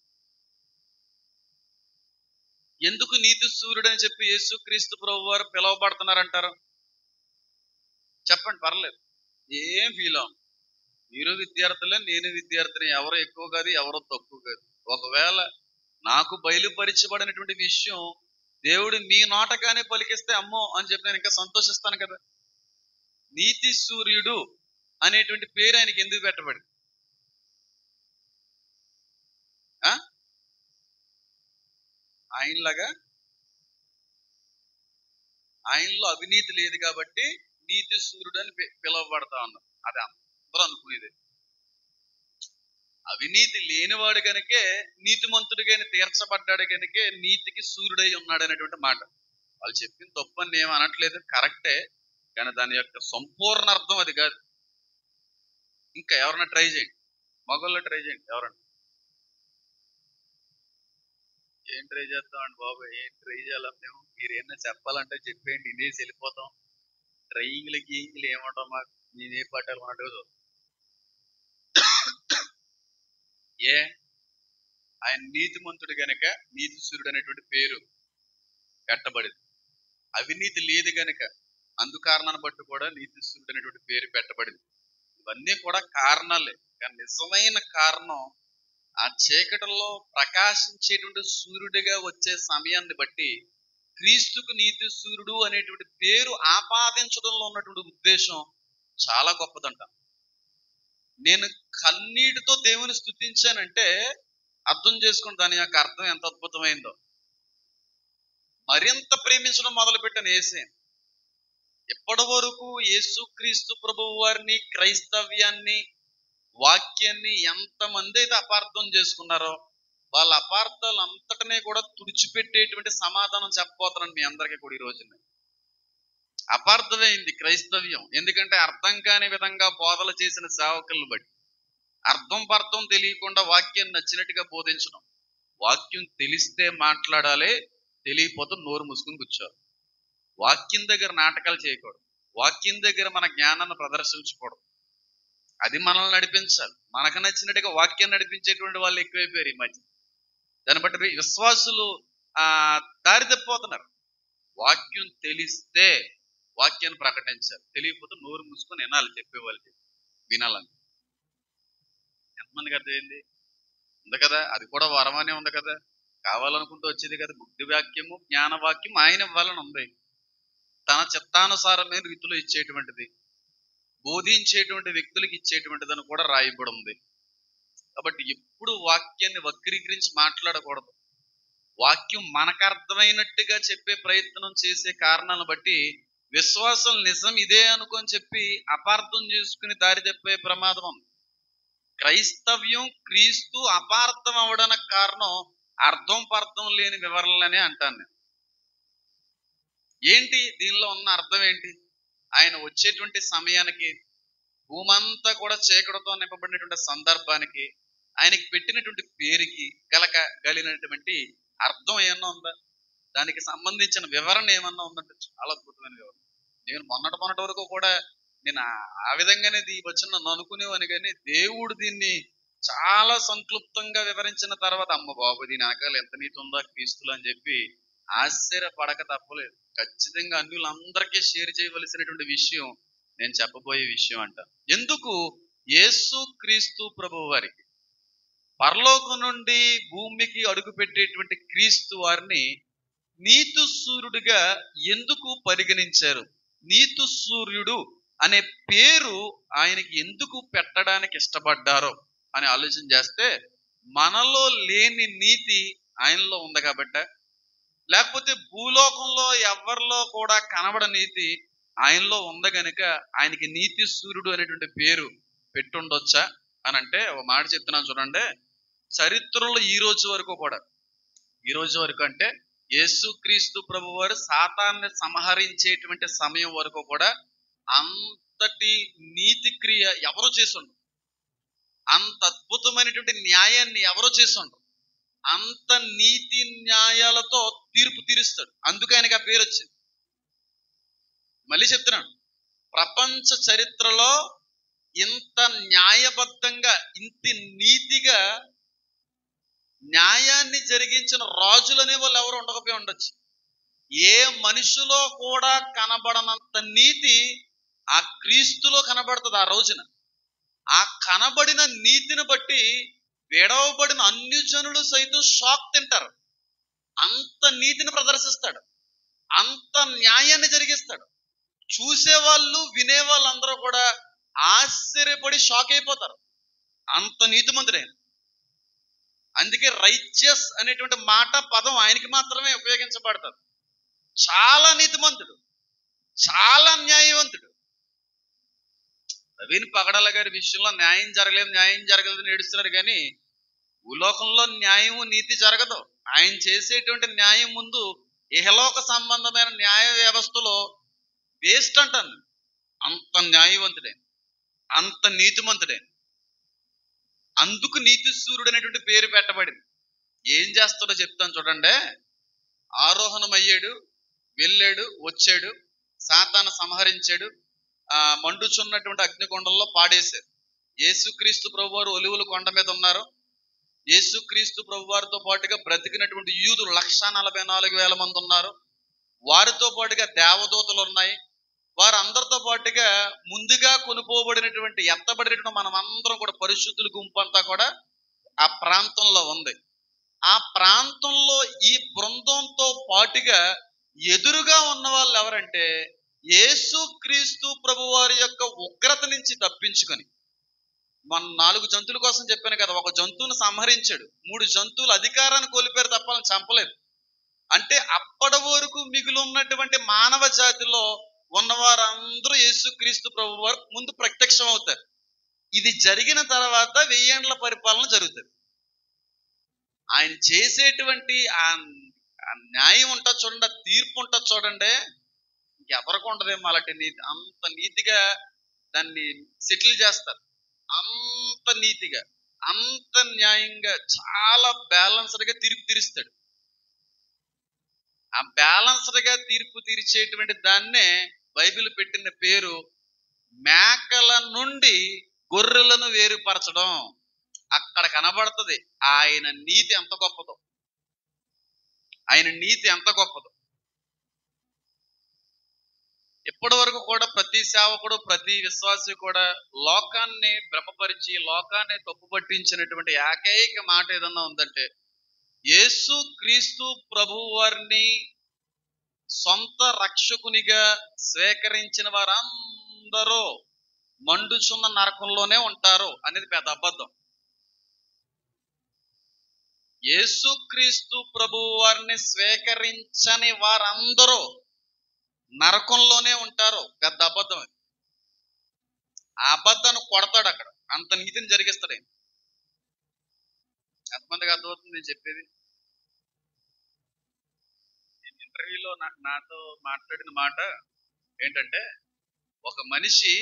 ఎందుకు నీతి సూర్యుడు అని చెప్పి యేసుక్రీస్తు ప్రభు వారు పిలువబడుతున్నారంటారు? చెప్పండి, పర్లేదు, ఏం ఫీల్ అవ్వం. మీరు విద్యార్థులే, నేను విద్యార్థిని. ఎవరు ఎక్కువ కాదు, ఎవరు తక్కువ కాదు. ఒకవేళ నాకు బయలుపరచబడినటువంటి విషయం దేవుడు మీ నోటగానే పలికిస్తే అమ్మో అని చెప్పి నేను ఇంకా సంతోషిస్తాను కదా. నీతి సూర్యుడు అనేటువంటి పేరు ఆయనకి ఎందుకు పెట్టబడింది? ఆయనలో అవినీతి లేదు కాబట్టి నీతి సూర్యుడు అని పిలువబడతా ఉన్నారు. అది అందరూ అనుకునేది. అవినీతి లేనివాడు కనుకే నీతిమంతుడిగా తీర్చబడ్డాడు కనుకే నీతికి సూర్యుడై ఉన్నాడు అనేటువంటి మాట. వాళ్ళు చెప్పిన తప్పని ఏం అనట్లేదు, కరెక్టే, కానీ దాని యొక్క సంపూర్ణ అర్థం అది కాదు. ఇంకా ఎవరన్నా ట్రై చేయండి, మగవాళ్ళు ట్రై చేయండి. ఎవరన్నా ఏం ట్రై చేస్తామండి బాబు, ఏం ట్రై చేయాలి మేము? మీరు ఏమన్నా చెప్పాలంటే చెప్పేయండి, ఇదేసి వెళ్ళిపోతాం. ట్రైయింగ్లకి ఏమంటాం, మాకు నేనే పట్టాలి అన్నట్టు. ఆయన నీతిమంతుడు గనక నీతి సూర్యుడు అనేటువంటి పేరు పెట్టబడింది. అవినీతి లేదు గనక అందుకారణాన్ని బట్టి కూడా నీతి సూర్యుడు అనేటువంటి పేరు పెట్టబడింది. ఇవన్నీ కూడా కారణాలే, కానీ నిజమైన కారణం ఆ చీకటిలో ప్రకాశించేటువంటి సూర్యుడిగా వచ్చే సమయాన్ని బట్టి క్రీస్తుకు నీతి సూర్యుడు అనేటువంటి పేరు ఆపాదించడంలో ఉన్నటువంటి ఉద్దేశం చాలా గొప్పదంట. నేను కన్నీటితో దేవుని స్తుతించానంటే అర్థం చేసుకోండి దాని యొక్క అర్థం ఎంత అద్భుతమైందో. మరింత ప్రేమించడం మొదలుపెట్టాను యేసే. ఎప్పటి వరకు యేసుక్రీస్తు ప్రభువు వారిని, క్రైస్తవ్యాన్ని, వాక్యాన్ని ఎంతమంది అయితే అపార్థం చేసుకున్నారో వాళ్ళ అపార్థాలు అంతటినీ కూడా తుడిచిపెట్టేటువంటి సమాధానం చెప్పబోతున్నాను మీ అందరికీ కూడా ఈ రోజున. అపార్థమైంది క్రైస్తవ్యం, ఎందుకంటే అర్థం కాని విధంగా బోధలు చేసిన సేవకులను బట్టి. అర్థం పర్థం తెలియకుండా వాక్యాన్ని నచ్చినట్టుగా బోధించడం. వాక్యం తెలిస్తే మాట్లాడాలి, తెలియకపోతే నోరు మూసుకుని కూర్చోవాలి. వాక్యం దగ్గర నాటకాలు చేయకూడదు, వాక్యం దగ్గర మన జ్ఞానాన్ని ప్రదర్శించకూడదు. అది మనల్ని నడిపించాలి. మనకు నచ్చినట్టుగా వాక్యాన్ని నడిపించేటువంటి వాళ్ళు ఎక్కువైపోయారు ఈ మధ్య. దాన్ని బట్టి విశ్వాసులు దారి తప్పిపోతున్నారు. వాక్యం తెలిస్తే వాక్యాన్ని ప్రకటించాలి, తెలియకపోతే నోరు మూసుకొని వినాలి, చెప్పేవాళ్ళు వినాలని. ఎంతమందికి అర్థమైంది? ఉంది కదా, అది కూడా వరమనే ఉంది కదా, కావాలనుకుంటూ వచ్చేది కదా. బుద్ధి వాక్యము జ్ఞాన వాక్యం ఆయన ఇవ్వాలని ఉంది. తన చిత్తానుసారమైన రీతిలో ఇచ్చేటువంటిది, బోధించేటువంటి వ్యక్తులకు ఇచ్చేటువంటిదని కూడా రాయబడి ఉంది. కాబట్టి ఎప్పుడు వాక్యాన్ని వక్రీకరించి మాట్లాడకూడదు. వాక్యం మనకు అర్థమైనట్టుగా చెప్పే ప్రయత్నం చేసే కారణాలను బట్టి విశ్వాసం నిజం ఇదే అనుకొని చెప్పి అపార్థం చేసుకుని దారి తప్పే ప్రమాదం ఉంది. క్రైస్తవ్యం క్రీస్తు అపార్థం అవడానికి కారణం అర్థం పర్థం లేని వివరణలనే అంటాను నేను. ఏంటి దీనిలో ఉన్న అర్థం ఏంటి? ఆయన వచ్చేటువంటి సమయానికి, భూమంతా కూడా చీకటితో నింపబడినటువంటి సందర్భానికి, ఆయనకి పెట్టినటువంటి పేరుకి గలిగినటువంటి అర్థం ఏమన్నా ఉందా? దానికి సంబంధించిన వివరణ ఏమన్నా ఉందంటే చాలా అద్భుతమైన వివరణ. నేను మొన్నటి వరకు కూడా నేను ఆ విధంగానే వచ్చి నన్ను అనుకునేవాని, కానీ దేవుడు దీన్ని చాలా సంక్లుప్తంగా వివరించిన తర్వాత అమ్మ బాబు దీని వెనకాల ఎంత నీతి ఉందా క్రీస్తులు అని చెప్పి ఆశ్చర్యపడక తప్పలేదు. ఖచ్చితంగా అన్యులందరికీ షేర్ చేయవలసినటువంటి విషయం నేను చెప్పబోయే విషయం అంట. ఎందుకు యేసు క్రీస్తు ప్రభు వారికి పరలోకం నుండి భూమికి అడుగు పెట్టేటువంటి క్రీస్తు వారిని నీతి సూర్యుడిగా ఎందుకు పరిగణించారు? నీతి సూర్యుడు అనే పేరు ఆయనకి ఎందుకు పెట్టడానికి ఇష్టపడ్డారో అని ఆలోచన చేస్తే, మనలో లేని నీతి ఆయనలో ఉంది కాబట్టి, లేకపోతే భూలోకంలో ఎవరిలో కూడా కనబడ నీతి ఆయనలో ఉంది కనుక ఆయనకి నీతి సూర్యుడు అనేటువంటి పేరు పెట్టుండొచ్చా అని అంటే ఒక మాట చెప్తున్నాను చూడండి. చరిత్రలో ఈ రోజు వరకు అంటే యేసుక్రీస్తు ప్రభు వారు సాతాన్ని సంహరించేటువంటి సమయం వరకు కూడా అంతటి నీతి క్రియ ఎవరు చేసుండ్రు, అంత అద్భుతమైనటువంటి న్యాయాన్ని ఎవరు చేసుండ్రు, అంత నీతి న్యాయాలతో తీర్పు తీరుస్తాడు. అందుకు ఆయనకి ఆ పేరు వచ్చింది. మళ్ళీ చెప్తున్నాను, ప్రపంచ చరిత్రలో ఇంత న్యాయబద్ధంగా ఇంత నీతిగా న్యాయాన్ని జరిగించిన రాజులు అనే వాళ్ళు ఎవరు ఉండకపోయి ఉండొచ్చు. ఏ మనిషిలో కూడా కనబడనంత నీతి ఆ క్రీస్తులో కనబడుతుంది. ఆ రోజున ఆ కనబడిన నీతిని బట్టి విడవబడిన అన్యజనులు సైతం షాక్ తింటారు. అంత నీతిని ప్రదర్శిస్తాడు, అంత న్యాయాన్ని జరిగిస్తాడు. చూసేవాళ్ళు వినేవాళ్ళందరూ కూడా ఆశ్చర్యపడి షాక్ అయిపోతారు. అంత నీతిమంతుడే. అందుకే రైచియస్ అనేటువంటి మాట పదం ఆయనకి మాత్రమే ఉపయోగించబడతారు. చాలా నీతిమంతుడు, చాలా న్యాయవంతుడు. నవీన్ పగడాల గారి విషయంలో న్యాయం జరగలేదని ఏడుస్తున్నారు, కానీ భూలోకంలో న్యాయము నీతి జరగదు. ఆయన చేసేటువంటి న్యాయం ముందు ఇహలోక సంబంధమైన న్యాయ వ్యవస్థలో వేస్ట్ అంటాను. అంత న్యాయవంతుడే, అంత నీతిమంతుడే. అందుకు నీతి సూర్యుడు అనేటువంటి పేరు పెట్టబడింది. ఏం చేస్తాడో చెప్తాను చూడండి. ఆరోహణం అయ్యాడు, వెళ్ళాడు, వచ్చాడు, సాతాను సంహరించాడు, మండుచున్నటువంటి అగ్నికొండల్లో పాడేశారు. యేసుక్రీస్తు ప్రభు వారు ఒలివుల కొండ మీద ఉన్నారు. యేసుక్రీస్తు ప్రభు వారితో పాటుగా బ్రతికినటువంటి యూదులు 144,000 మంది ఉన్నారు. వారితో పాటుగా దేవదూతలు ఉన్నాయి. వారందరితో పాటుగా ముందుగా కొనుక్కోబడినటువంటి ఎత్తబడినటువంటి మనం అందరం కూడా పరిశుద్ధుల గుంపు అంతా కూడా ఆ ప్రాంతంలో ఉంది. ఆ ప్రాంతంలో ఈ బృందంతో పాటుగా ఎదురుగా ఉన్న వాళ్ళు ఎవరంటే యేసుక్రీస్తు ప్రభు వారి యొక్క ఉగ్రత నుంచి తప్పించుకొని మన 4 జంతువుల కోసం చెప్పాను కదా, ఒక జంతువును సంహరించాడు, 3 జంతువులు అధికారాన్ని కోల్పోయారు తప్ప వాళ్ళని చంపలేదు. అంటే అప్పటి వరకు మిగిలి ఉన్నటువంటి మానవ జాతిలో ఉన్నవారందరూ యేసుక్రీస్తు ప్రభు వారు ముందు ప్రత్యక్షం అవుతారు. ఇది జరిగిన తర్వాత 1000 ఏండ్ల పరిపాలన జరుగుతుంది. ఆయన చేసేటువంటి ఆ న్యాయం ఉంటుంది చూడండి, ఆ తీర్పు ఉంటుంది చూడండి, ఎవరికి ఉండదేమో అలాంటి నీతి. అంత నీతిగా దాన్ని సెటిల్ చేస్తారు, అంత నీతిగా, అంత న్యాయంగా, చాలా బ్యాలెన్స్డ్ గా తీర్పు తీరుస్తాడు. ఆ బ్యాలెన్స్డ్ గా తీర్పు తీర్చేటువంటి దాన్నే బైబిల్ పెట్టిన పేరు మేకల నుండి గొర్రెలను వేరుపరచడం. అక్కడ కనబడుతుంది ఆయన నీతి ఎంత గొప్పదో, ఆయన నీతి ఎంత గొప్పదో. ఇప్పటి వరకు కూడా ప్రతి సేవకుడు, ప్రతి విశ్వాసి కూడా లోకాన్ని భ్రమపరిచి, లోకాన్ని తప్పు పట్టించినటువంటి ఏకైక మాట ఏదన్నా ఉందంటే, యేసు క్రీస్తు ప్రభు వారిని సొంత రక్షకునిగా స్వీకరించిన వారందరూ మండుచున్న నరకంలోనే ఉంటారు అనేది పెద్ద అబద్ధం. యేసుక్రీస్తు ప్రభు వారిని స్వీకరించని వారందరూ నరకంలోనే ఉంటారు, పెద్ద అబద్ధం. ఆ అబద్ధాన్ని కొడతాడు అక్కడ, అంత నీతిని జరిగిస్తాడు ఆయన. ఎంతమందికి అర్థమవుతుంది నేను చెప్పేది? నేను ఇంటర్వ్యూలో నాతో మాట్లాడిన మాట ఏంటంటే, ఒక మనిషి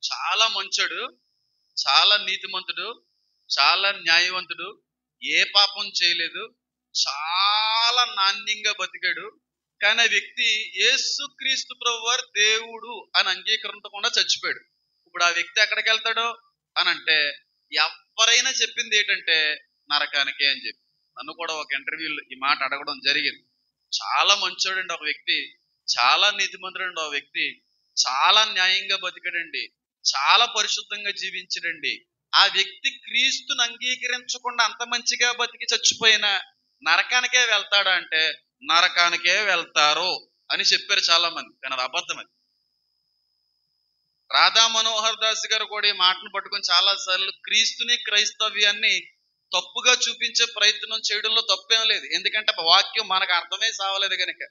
చాలా మంచోడు, చాలా నీతిమంతుడు, చాలా న్యాయవంతుడు, ఏ పాపం చేయలేదు, చాలా నాణ్యంగా బతికాడు, కానీ ఆ వ్యక్తి యేసుక్రీస్తు ప్రభు వారు దేవుడు అని అంగీకరించకుండా చచ్చిపోయాడు. ఇప్పుడు ఆ వ్యక్తి ఎక్కడికి వెళ్తాడో అని అంటే, ఎవరైనా చెప్పింది ఏంటంటే నరకానికే అని చెప్పి. నన్ను కూడా ఒక ఇంటర్వ్యూలో ఈ మాట అడగడం జరిగింది. చాలా మంచోడండి ఒక వ్యక్తి, చాలా నీతిమంతుడండి ఒక వ్యక్తి, చాలా న్యాయంగా బతికాడండి, చాలా పరిశుద్ధంగా జీవించడండి. ఆ వ్యక్తి క్రీస్తుని అంగీకరించకుండా అంత మంచిగా బతికి చచ్చిపోయిన నరకానికే వెళ్తాడా అంటే, నరకానికే వెళ్తారు అని చెప్పారు చాలా మంది. కానీ అది అబద్ధం. అది రాధా మనోహర్ దాస్ గారు కూడా ఈ మాటను పట్టుకొని చాలా సార్లు క్రీస్తుని, క్రైస్తవ్యాన్ని తప్పుగా చూపించే ప్రయత్నం చేయడంలో తప్పేం లేదు. ఎందుకంటే వాక్యం మనకు అర్థమే సావలేదు కనుక.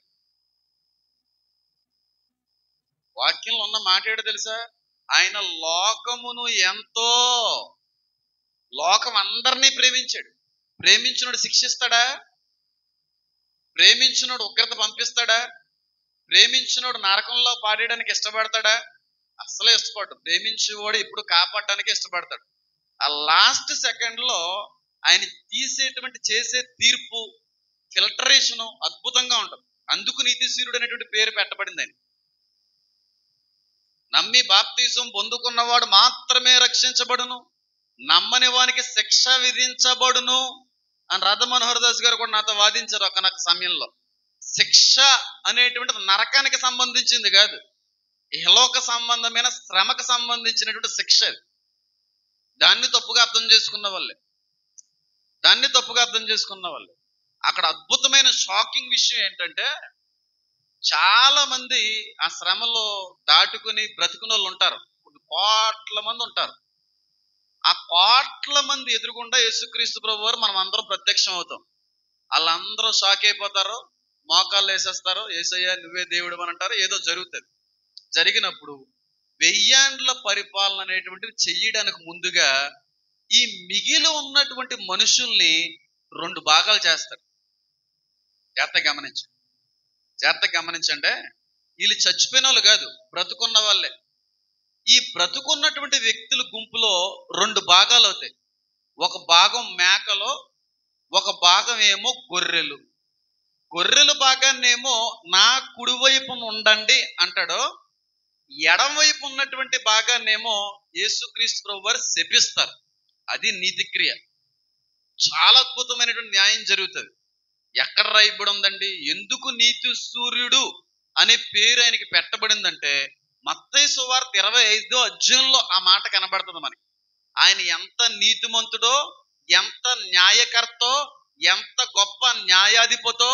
వాక్యంలో ఉన్న మాట ఏంటో తెలుసా? ఆయన లోకమును ఎంతో, లోకం అందరినీ ప్రేమించాడు. ప్రేమించినోడు శిక్షిస్తాడా? ప్రేమించినోడు ఉగ్రత పంపిస్తాడా? ప్రేమించినోడు నరకంలో పాడేయడానికి ఇష్టపడతాడా? అసలే ఇష్టపడ్డు. ప్రేమించేవాడు ఇప్పుడు కాపాడటానికి ఇష్టపడతాడు. ఆ లాస్ట్ సెకండ్ లో ఆయన తీసేటువంటి చేసే తీర్పు, ఫిల్టరేషన్ అద్భుతంగా ఉంటుంది. అందుకు నీతిశీరుడు అనేటువంటి పేరు పెట్టబడింది. ఆయన నమ్మి బాప్తీసం పొందుకున్నవాడు మాత్రమే రక్షించబడును, నమ్మని వానికి శిక్ష విధించబడును అని రాధా మనోహర్ దాస్ గారు కూడా నాతో వాదించారు ఒకనొక సమయంలో. శిక్ష అనేటువంటిది నరకానికి సంబంధించింది కాదు, ఇహలోక సంబంధమైన శ్రమకు సంబంధించినటువంటి శిక్ష. దాన్ని తప్పుగా అర్థం చేసుకున్న వాళ్ళే. అక్కడ అద్భుతమైన షాకింగ్ విషయం ఏంటంటే, చాలా మంది ఆ శ్రమలో దాటుకుని బ్రతుకున్న వాళ్ళు ఉంటారు, కోట్ల మంది ఉంటారు. ఆ కోట్ల మంది ఎదురుగుండా యేసుక్రీస్తు ప్రభు వారు మనం అందరం ప్రత్యక్షం అవుతాం. వాళ్ళందరూ షాక్ అయిపోతారు, మోకాళ్ళు వేసేస్తారు, యేసయ్యా నువ్వే దేవుడు అని అంటారు. ఏదో జరుగుతుంది. జరిగినప్పుడు 1000 ఏండ్ల పరిపాలన అనేటువంటిది చెయ్యడానికి ముందుగా ఈ మిగిలి ఉన్నటువంటి మనుషుల్ని 2 భాగాలు చేస్తారు. జాగ్రత్తగా గమనించండి. వీళ్ళు చచ్చిపోయిన వాళ్ళు కాదు, బ్రతుకున్న వాళ్ళే. ఈ బ్రతుకున్నటువంటి వ్యక్తుల గుంపులో 2 భాగాలు అవుతాయి. ఒక భాగం మేకలో, ఒక భాగం ఏమో గొర్రెలు. గొర్రెల భాగాన్నేమో నా కుడివైపున ఉండండి అంటాడు, ఎడమవైపు ఉన్నటువంటి భాగాన్నేమో యేసుక్రీస్తు ప్రభు వారు శపిస్తారు. అది నీతిక్రియ. చాలా అద్భుతమైనటువంటి న్యాయం జరుగుతుంది. ఎక్కడ రాయబడి ఉందండి? ఎందుకు నీతి సూర్యుడు అనే పేరు ఆయనకి పెట్టబడిందంటే, మత్తయి సువార్త 25వ అధ్యాయంలో ఆ మాట కనబడుతుంది మనకి. ఆయన ఎంత నీతిమంతుడో, ఎంత న్యాయకర్తో, ఎంత గొప్ప న్యాయాధిపతో,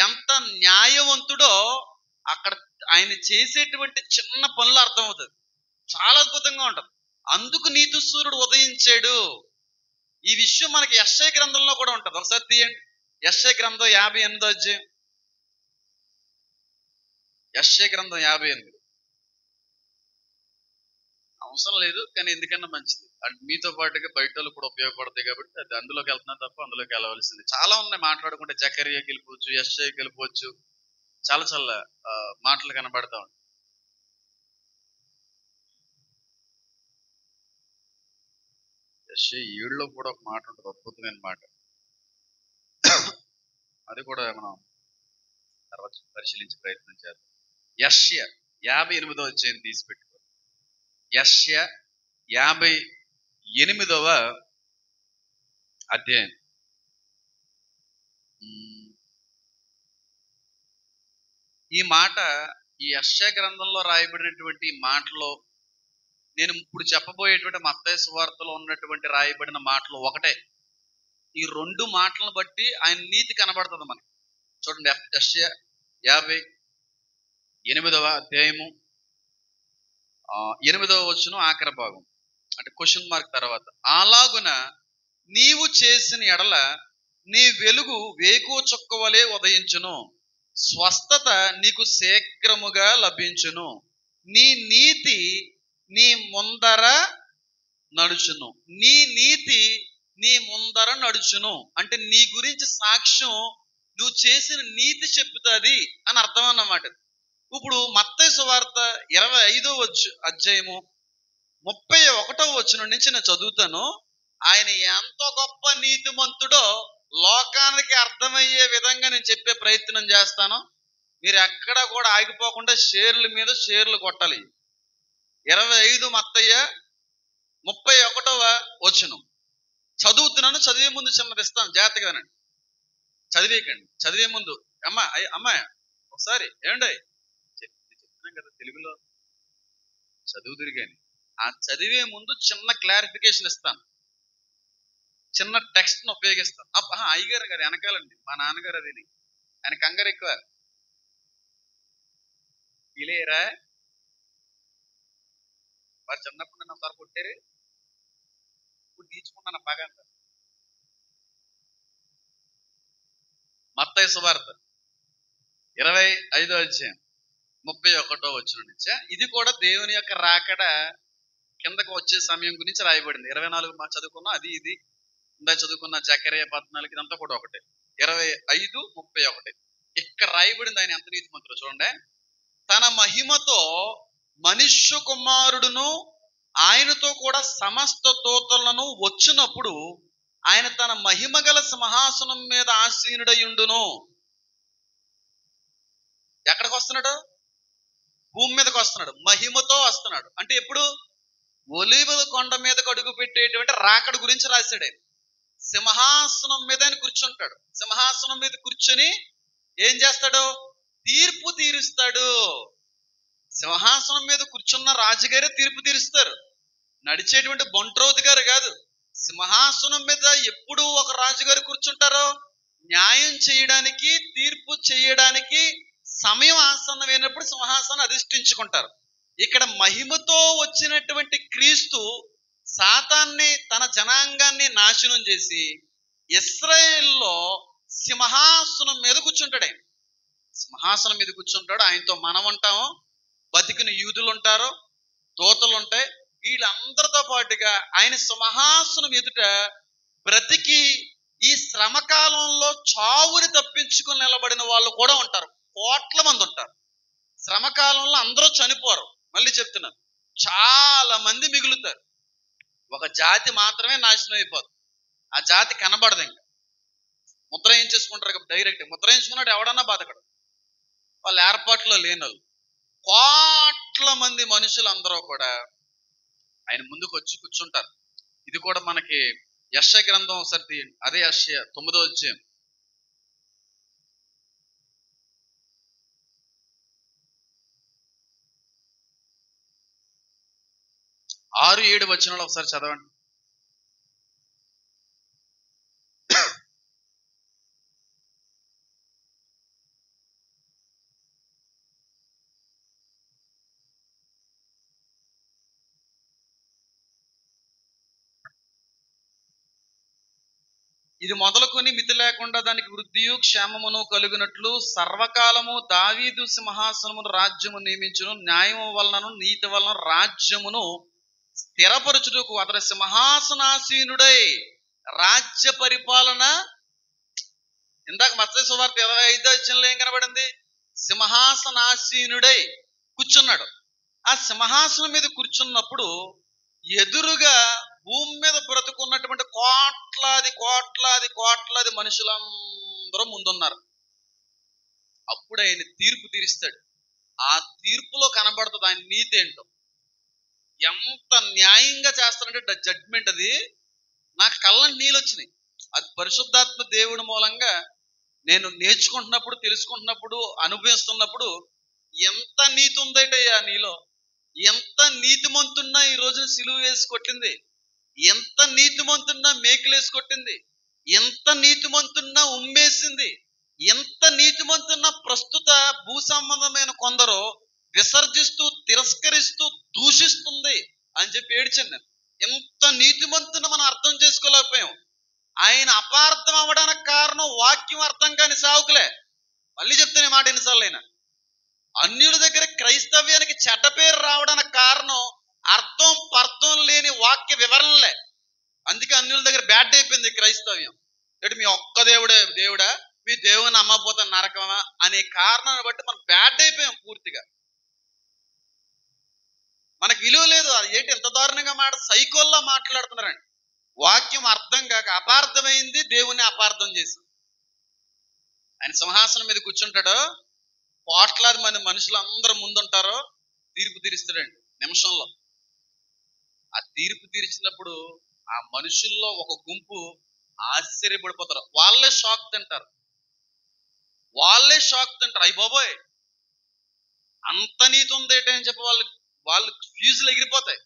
ఎంత న్యాయవంతుడో అక్కడ ఆయన చేసేటువంటి చిన్న పనులు అర్థమవుతుంది. చాలా అద్భుతంగా ఉంటుంది. అందుకు నీతి సూర్యుడు ఉదయించాడు. ఈ విషయం మనకి యెషయా గ్రంథంలో కూడా ఉంటది. ఒకసారి తీయండి, యెషయా గ్రంథం 58వ అధ్యాయం. యెషయా గ్రంథం 58. అవసరం లేదు కానీ ఎందుకన్నా మంచిది, అంటే మీతో పాటుగా బయట వాళ్ళు కూడా ఉపయోగపడతాయి కాబట్టి అది అందులోకి వెళ్తున్నా తప్ప అందులోకి వెళ్ళవలసింది. చాలా ఉన్నాయి మాట్లాడుకుంటే. జకర్యాకి వెళ్ళిపోవచ్చు, యెషయాకి వెళ్ళిపోవచ్చు, చాలా చాలా మాటలు కనబడతా ఉంటాయి. యెషయా 7లో కూడా ఒక మాట ఉంటుంది, అద్భుతమైన మాట. అది కూడా మనం తర్వాత పరిశీలించే ప్రయత్నం చేద్దాం. యెషయా 58వ అధ్యాయం తీసి పెట్టుకో. యెషయా 58వ అధ్యాయం. ఈ మాట ఈ యెషయా గ్రంథంలో రాయబడినటువంటి మాటలో నేను ఇప్పుడు చెప్పబోయేటువంటి మత్తయి సువార్తలో ఉన్నటువంటి రాయబడిన మాటలు ఒకటే. ఈ రెండు మాటలను బట్టి ఆయన నీతి కనబడుతుంది మనకి. చూడండి, యెషయా 58వ అధ్యాయము 8వ వచనం ఆఖరి భాగం, అంటే క్వశ్చన్ మార్క్ తర్వాత. అలాగున నీవు చేసిన ఎడల నీ వెలుగు వేకువ చుక్క వలె ఉదయించును, స్వస్థత నీకు శీఘ్రముగా లభించును, నీ నీతి నీ ముందర నడుచును. నీ నీతి నీ ముందర నడుచును అంటే నీ గురించి సాక్ష్యం, నువ్వు చేసిన నీతి చెప్తుంది అని అర్థం అన్నమాట. ఇప్పుడు మత్తయి సువార్త 25వ అధ్యాయము 31వ వచనం నుంచి నేను చదువుతాను. ఆయన ఎంత గొప్ప నీతిమంతుడో లోకానికి అర్థమయ్యే విధంగా నేను చెప్పే ప్రయత్నం చేస్తాను. మీరు ఎక్కడ కూడా ఆగిపోకుండా షేర్ల మీద షేర్లు కొట్టాలి. 25 మత్తయ్య 31వ వచనం చదువుతున్నాను. చదివే ముందు చిన్నది ఇస్తాను, జాగ్రత్తగానండి. చదివేకండి, చదివే ముందు అమ్మాయి ఒకసారి ఏమండి చెప్తున్నాం కదా తెలుగులో చదువుదురు కానీ, ఆ చదివే ముందు చిన్న క్లారిఫికేషన్ ఇస్తాను, చిన్న టెక్స్ట్ ను ఉపయోగిస్తాను. అయ్యగారు గారు వెనకాలండి, మా నాన్నగారు అది, ఆయన కంగారు ఎక్కువ. ఇలేరా వారు చిన్నప్పుడు నన్ను ఒకసారి కొట్టారు, ఇప్పుడు తీర్చుకున్నాను బాగా. మత్తయి సువార్త 25వ అధ్యాయం 31వ వచనం నుంచి. ఇది కూడా దేవుని యొక్క రాకడ కిందకు వచ్చే సమయం గురించి రాయబడింది. 24 చదువుకున్నా, అది ఇది ఇందా చదువుకున్న జకర్యా 14 ఇదంతా కూడా ఒకటే. 25, 31 ఇక్కడ రాయబడింది. ఆయన ఎంత నీతిమంతుడో చూడండి. తన మహిమతో మనుష్య కుమారుడును ఆయనతో కూడా సమస్త దూతలను వచ్చినప్పుడు ఆయన తన మహిమ గల సింహాసనం మీద ఆసీనుడయుండును. ఎక్కడికి వస్తున్నాడు? భూమి మీదకి వస్తున్నాడు. మహిమతో వస్తున్నాడు అంటే ఎప్పుడు? ఒలీవ కొండ మీదకి అడుగు పెట్టేటువంటి రాకడ గురించి రాశాడు. ఆయన సింహాసనం మీద ఆయన కూర్చుంటాడు. సింహాసనం మీద కూర్చొని ఏం చేస్తాడు? తీర్పు తీరుస్తాడు. సింహాసనం మీద కూర్చున్న రాజుగారే తీర్పు తీరుస్తారు, నడిచేటువంటి బొంట్రౌతి గారు కాదు. సింహాసనం మీద ఎప్పుడు ఒక రాజుగారు కూర్చుంటారో న్యాయం చేయడానికి, తీర్పు చేయడానికి సమయం ఆసన్నమైనప్పుడు సింహాసనం అధిష్ఠించుకుంటారు. ఇక్కడ మహిమతో వచ్చినటువంటి క్రీస్తు సాతాన్ని, తన జనాంగాన్ని నాశనం చేసి ఇశ్రాయేల్లో సింహాసనం మీద కూర్చుంటాడు. ఆయన సింహాసనం మీద కూర్చుంటాడు. ఆయనతో మనం ఉంటాము, బతికిన యూదులు ఉంటారు, దూతలు ఉంటాయి. వీళ్ళందరితో పాటుగా ఆయన సింహాసనం ఎదుట బ్రతికి ఈ శ్రమకాలంలో చావుని తప్పించుకుని నిలబడిన వాళ్ళు కూడా ఉంటారు. కోట్ల మంది ఉంటారు. శ్రమకాలంలో అందరూ చనిపోరు. మళ్ళీ చెప్తున్నాను, చాలా మంది మిగులుతారు. ఒక జాతి మాత్రమే నాశనం అయిపోతుంది. ఆ జాతి కనబడదు. ఇంకా ముద్ర వేయించేసుకుంటారు కాబట్టి డైరెక్ట్. ముద్ర వేయించుకున్నాడు ఎవడన్నా బతకడు, వాళ్ళ ఏర్పాట్లో లేని వాళ్ళు. కోట్ల మంది మనుషులందరూ కూడా ఆయన ముందుకు వచ్చి కూర్చుంటారు. ఇది కూడా మనకి యెషయా గ్రంథం ఒకసారి తీయండి. అదే యెషయా 9వ అధ్యాయం 6-7 వచనాలు ఒకసారి చదవండి. ఇది మొదలుకొని మితి లేకుండా దానికి వృద్ధియు క్షేమమును కలుగునట్లు సర్వకాలము దావీదు సింహాసనమును రాజ్యము నియమించును, న్యాయము వలనను నీతి వలన రాజ్యమును స్థిరపరచుటకు అతడు సింహాసనాసీనుడై రాజ్య పరిపాలన. ఇందాక మత్తయి సువార్త 25 ఏం కనబడింది? సింహాసనాసీనుడై కూర్చున్నాడు. ఆ సింహాసనం మీద కూర్చున్నప్పుడు ఎదురుగా భూమి మీద బ్రతుకున్నటువంటి కోట్లాది కోట్లాది కోట్లాది మనుషులందరూ ముందున్నారు. అప్పుడు ఆయన తీర్పు తీరుస్తాడు. ఆ తీర్పులో కనబడుతుంది ఆయన నీతి ఏంటో. ఎంత న్యాయంగా చేస్తాడంటే జడ్జ్మెంట్ అది నాకు కళ్ళని నీళ్ళు వచ్చినాయి. అది పరిశుద్ధాత్మ దేవుడి మూలంగా నేను నేర్చుకుంటున్నప్పుడు, తెలుసుకుంటున్నప్పుడు, అనుభవిస్తున్నప్పుడు ఎంత నీతి ఉందటయ్యా నీలో. ఎంత నీతిమంతున్నా ఈ రోజున సిలువ వేసి కొట్టింది, ఎంత నీతిమంతున్నా మేకులేసి కొట్టింది, ఎంత నీతిమంతున్నా ఉమ్మేసింది, ఎంత నీతిమంతున్నా ప్రస్తుత భూ సంబంధమైన కొందరు విసర్జిస్తూ, తిరస్కరిస్తూ, దూషిస్తుంది అని చెప్పి ఏడ్చాను నేను. ఎంత నీతిమంతున్నా మనం అర్థం చేసుకోలేకపోయాం. ఆయన అపార్థం అవ్వడానికి కారణం వాక్యం అర్థం కాని సావుకులే. మళ్ళీ చెప్తాను ఈ మాట ఎన్నిసార్లు అయినా. అన్యుల దగ్గర క్రైస్తవ్యానికి చెడ్డ పేరు రావడానికి కారణం అర్థం పర్థం లేని వాక్య వివరణలే. అందుకే అన్యుల దగ్గర బ్యాడ్ అయిపోయింది క్రైస్తవ్యం. అంటే మీ ఒక్క దేవుడా, మీ దేవుని నమ్మకపోతే నరకమా అనే కారణాన్ని బట్టి మనం బ్యాడ్ అయిపోయాం పూర్తిగా. మనకు విలువ లేదు. అది ఏంటి ఎంత దారుణంగా సైకోల్లా మాట్లాడుతున్నారండి. వాక్యం అర్థం కాక అపార్థమైంది, దేవుని అపార్థం చేసి. ఆయన సింహాసనం మీద కూర్చుంటాడు, కోట్లాది మంది మనుషులు అందరూ ముందుంటారో తీర్పు తీరుస్తాడండి నిమిషంలో. ఆ తీర్పు తీర్చినప్పుడు ఆ మనుషుల్లో ఒక గుంపు ఆశ్చర్యపడిపోతారు. వాళ్ళే షాక్ తింటారు. అయ్య బాబోయ్ అంత నీతి ఉందేంటి అని చెప్పి వాళ్ళు ఫ్యూజులు ఎగిరిపోతాయి.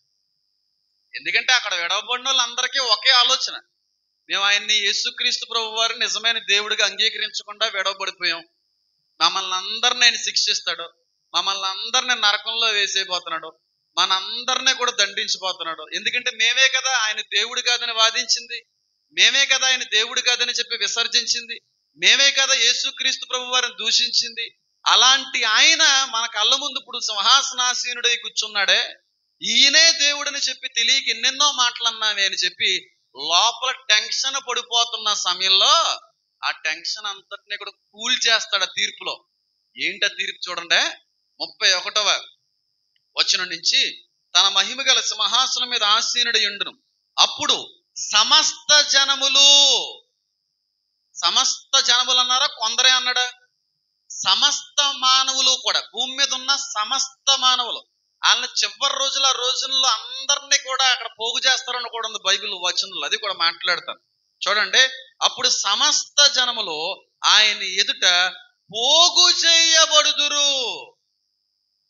ఎందుకంటే అక్కడ విడవబడిన వాళ్ళందరికీ ఒకే ఆలోచన, మేము ఆయన్ని యేసుక్రీస్తు ప్రభు వారిని నిజమైన దేవుడిగా అంగీకరించకుండా విడవబడిపోయాం, మమ్మల్ని అందరిని ఆయన శిక్షిస్తాడు, మమ్మల్ని అందరినీ నరకంలో వేసేయబోతున్నాడు, మనందరినీ కూడా దండించిపోతున్నాడు. ఎందుకంటే మేమే కదా ఆయన దేవుడు కాదని వాదించింది, మేమే కదా ఆయన దేవుడు కాదని చెప్పి విసర్జించింది, మేమే కదా యేసుక్రీస్తు ప్రభు వారిని దూషించింది. అలాంటి ఆయన మన కళ్ళ ముందు ఇప్పుడు సింహాసనాసీనుడై కూర్చున్నాడే, ఈయనే దేవుడని చెప్పి తెలియక ఎన్నెన్నో మాటలన్నామే అని చెప్పి లోపల టెన్షన్ పడిపోతున్న సమయంలో ఆ టెన్షన్ అంతటినీ కూడా కూల్ చేస్తాడు ఆ తీర్పులో. ఏంటి ఆ తీర్పు చూడండి, 31వ వచనం నుంచి. తన మహిమ గల సింహాసనం మీద ఆసీనుడై ఉండును, అప్పుడు సమస్త జనములు అన్నారా, కొందరే అన్నాడా? సమస్త మానవులు కూడా, భూమి మీద ఉన్న సమస్త మానవులు. వాళ్ళని చివరి రోజుల రోజుల్లో అందరినీ కూడా అక్కడ పోగు చేస్తారని కూడా ఉంది బైబిల్ వచనంలో. అది కూడా మాట్లాడతాను చూడండి. అప్పుడు సమస్త జనములు ఆయన ఎదుట పోగు చేయబడుదురు.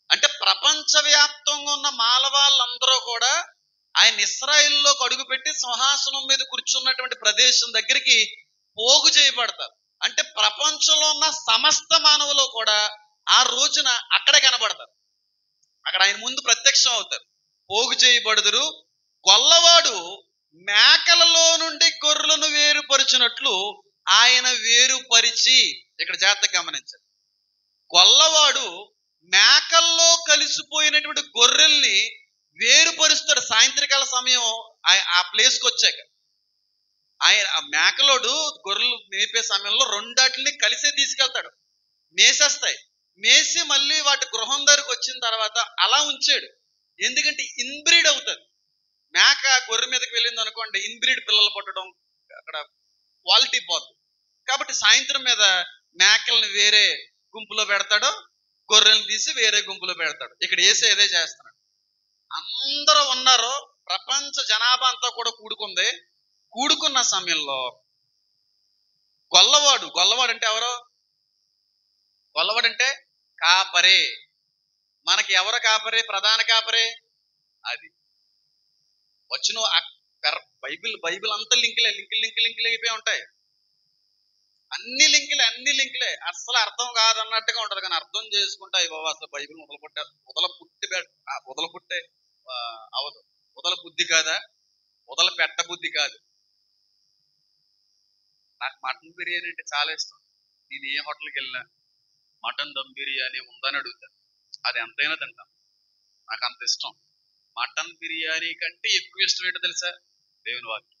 అంటే ప్రపంచవ్యాప్తంగా ఉన్న మానవాళ్ళందరూ కూడా ఆయన ఇశ్రాయేలులోకి అడుగుపెట్టి సింహాసనం మీద కూర్చున్నటువంటి ప్రదేశం దగ్గరికి పోగు చేయబడతారు. అంటే ప్రపంచంలో ఉన్న సమస్త మానవులు కూడా ఆ రోజున అక్కడే కనబడతారు, అక్కడ ఆయన ముందు ప్రత్యక్షం అవుతారు. పోగు చేయబడుదురు. గొల్లవాడు మేకలలో నుండి గొర్రెలను వేరుపరిచినట్లు ఆయన వేరుపరిచి, ఇక్కడ జాగ్రత్తగా గమనించారు, గొల్లవాడు మేకల్లో కలిసిపోయినటువంటి గొర్రెల్ని వేరుపరుస్తాడు. సాయంత్రకాల సమయం ఆ ప్లేస్కి వచ్చాక ఆయన ఆ మేకలోడు గొర్రెలు మేపే సమయంలో రెండాటిని కలిసే తీసుకెళ్తాడు, మేసేస్తాయి. మేసి మళ్ళీ వాటి గృహం దగ్గరకు వచ్చిన తర్వాత అలా ఉంచాడు. ఎందుకంటే ఇన్బ్రీడ్ అవుతుంది. మేక గొర్రె మీదకి వెళ్ళింది అనుకోండి, ఇన్బ్రీడ్ పిల్లలు పట్టడం, అక్కడ క్వాలిటీ పోతుంది. కాబట్టి సాయంత్రం మీద మేకల్ని వేరే గుంపులో పెడతాడు, గొర్రెల్ని తీసి వేరే గుంపులో పెడతాడు. ఇక్కడ వేసే ఇదే చేస్తున్నాడు. అందరూ ఉన్నారు, ప్రపంచ జనాభా అంతా కూడా కూడుకున్న సమయంలో గొల్లవాడు అంటే ఎవరు? గొల్లవాడు అంటే కాపరే. మనకి ఎవరు కాపరే? ప్రధాన కాపరే. అది వచ్చిన బైబిల్ అంతా లింకులే అయిపోయి ఉంటాయి. అన్ని లింకులే అస్సలు అర్థం కాదన్నట్టుగా ఉంటది. కానీ అర్థం చేసుకుంటే అయ్యి బాబా అసలు బైబిల్ వదలపుట్టే అవదు. వదల బుద్ధి కాదా? వదల పెట్ట బుద్ధి కాదు. నాకు మటన్ బిర్యానీ అంటే చాలా ఇష్టం. నేను ఏ హోటల్కి వెళ్ళినా మటన్ దమ్ బిర్యానీ ఉందని అడుగుతాను. అది ఎంతైనా తింటాను, నాకు అంత ఇష్టం. మటన్ బిర్యానీ కంటే ఎక్కువ ఇష్టం ఏంటో తెలుసా? దేవుని వాక్యం.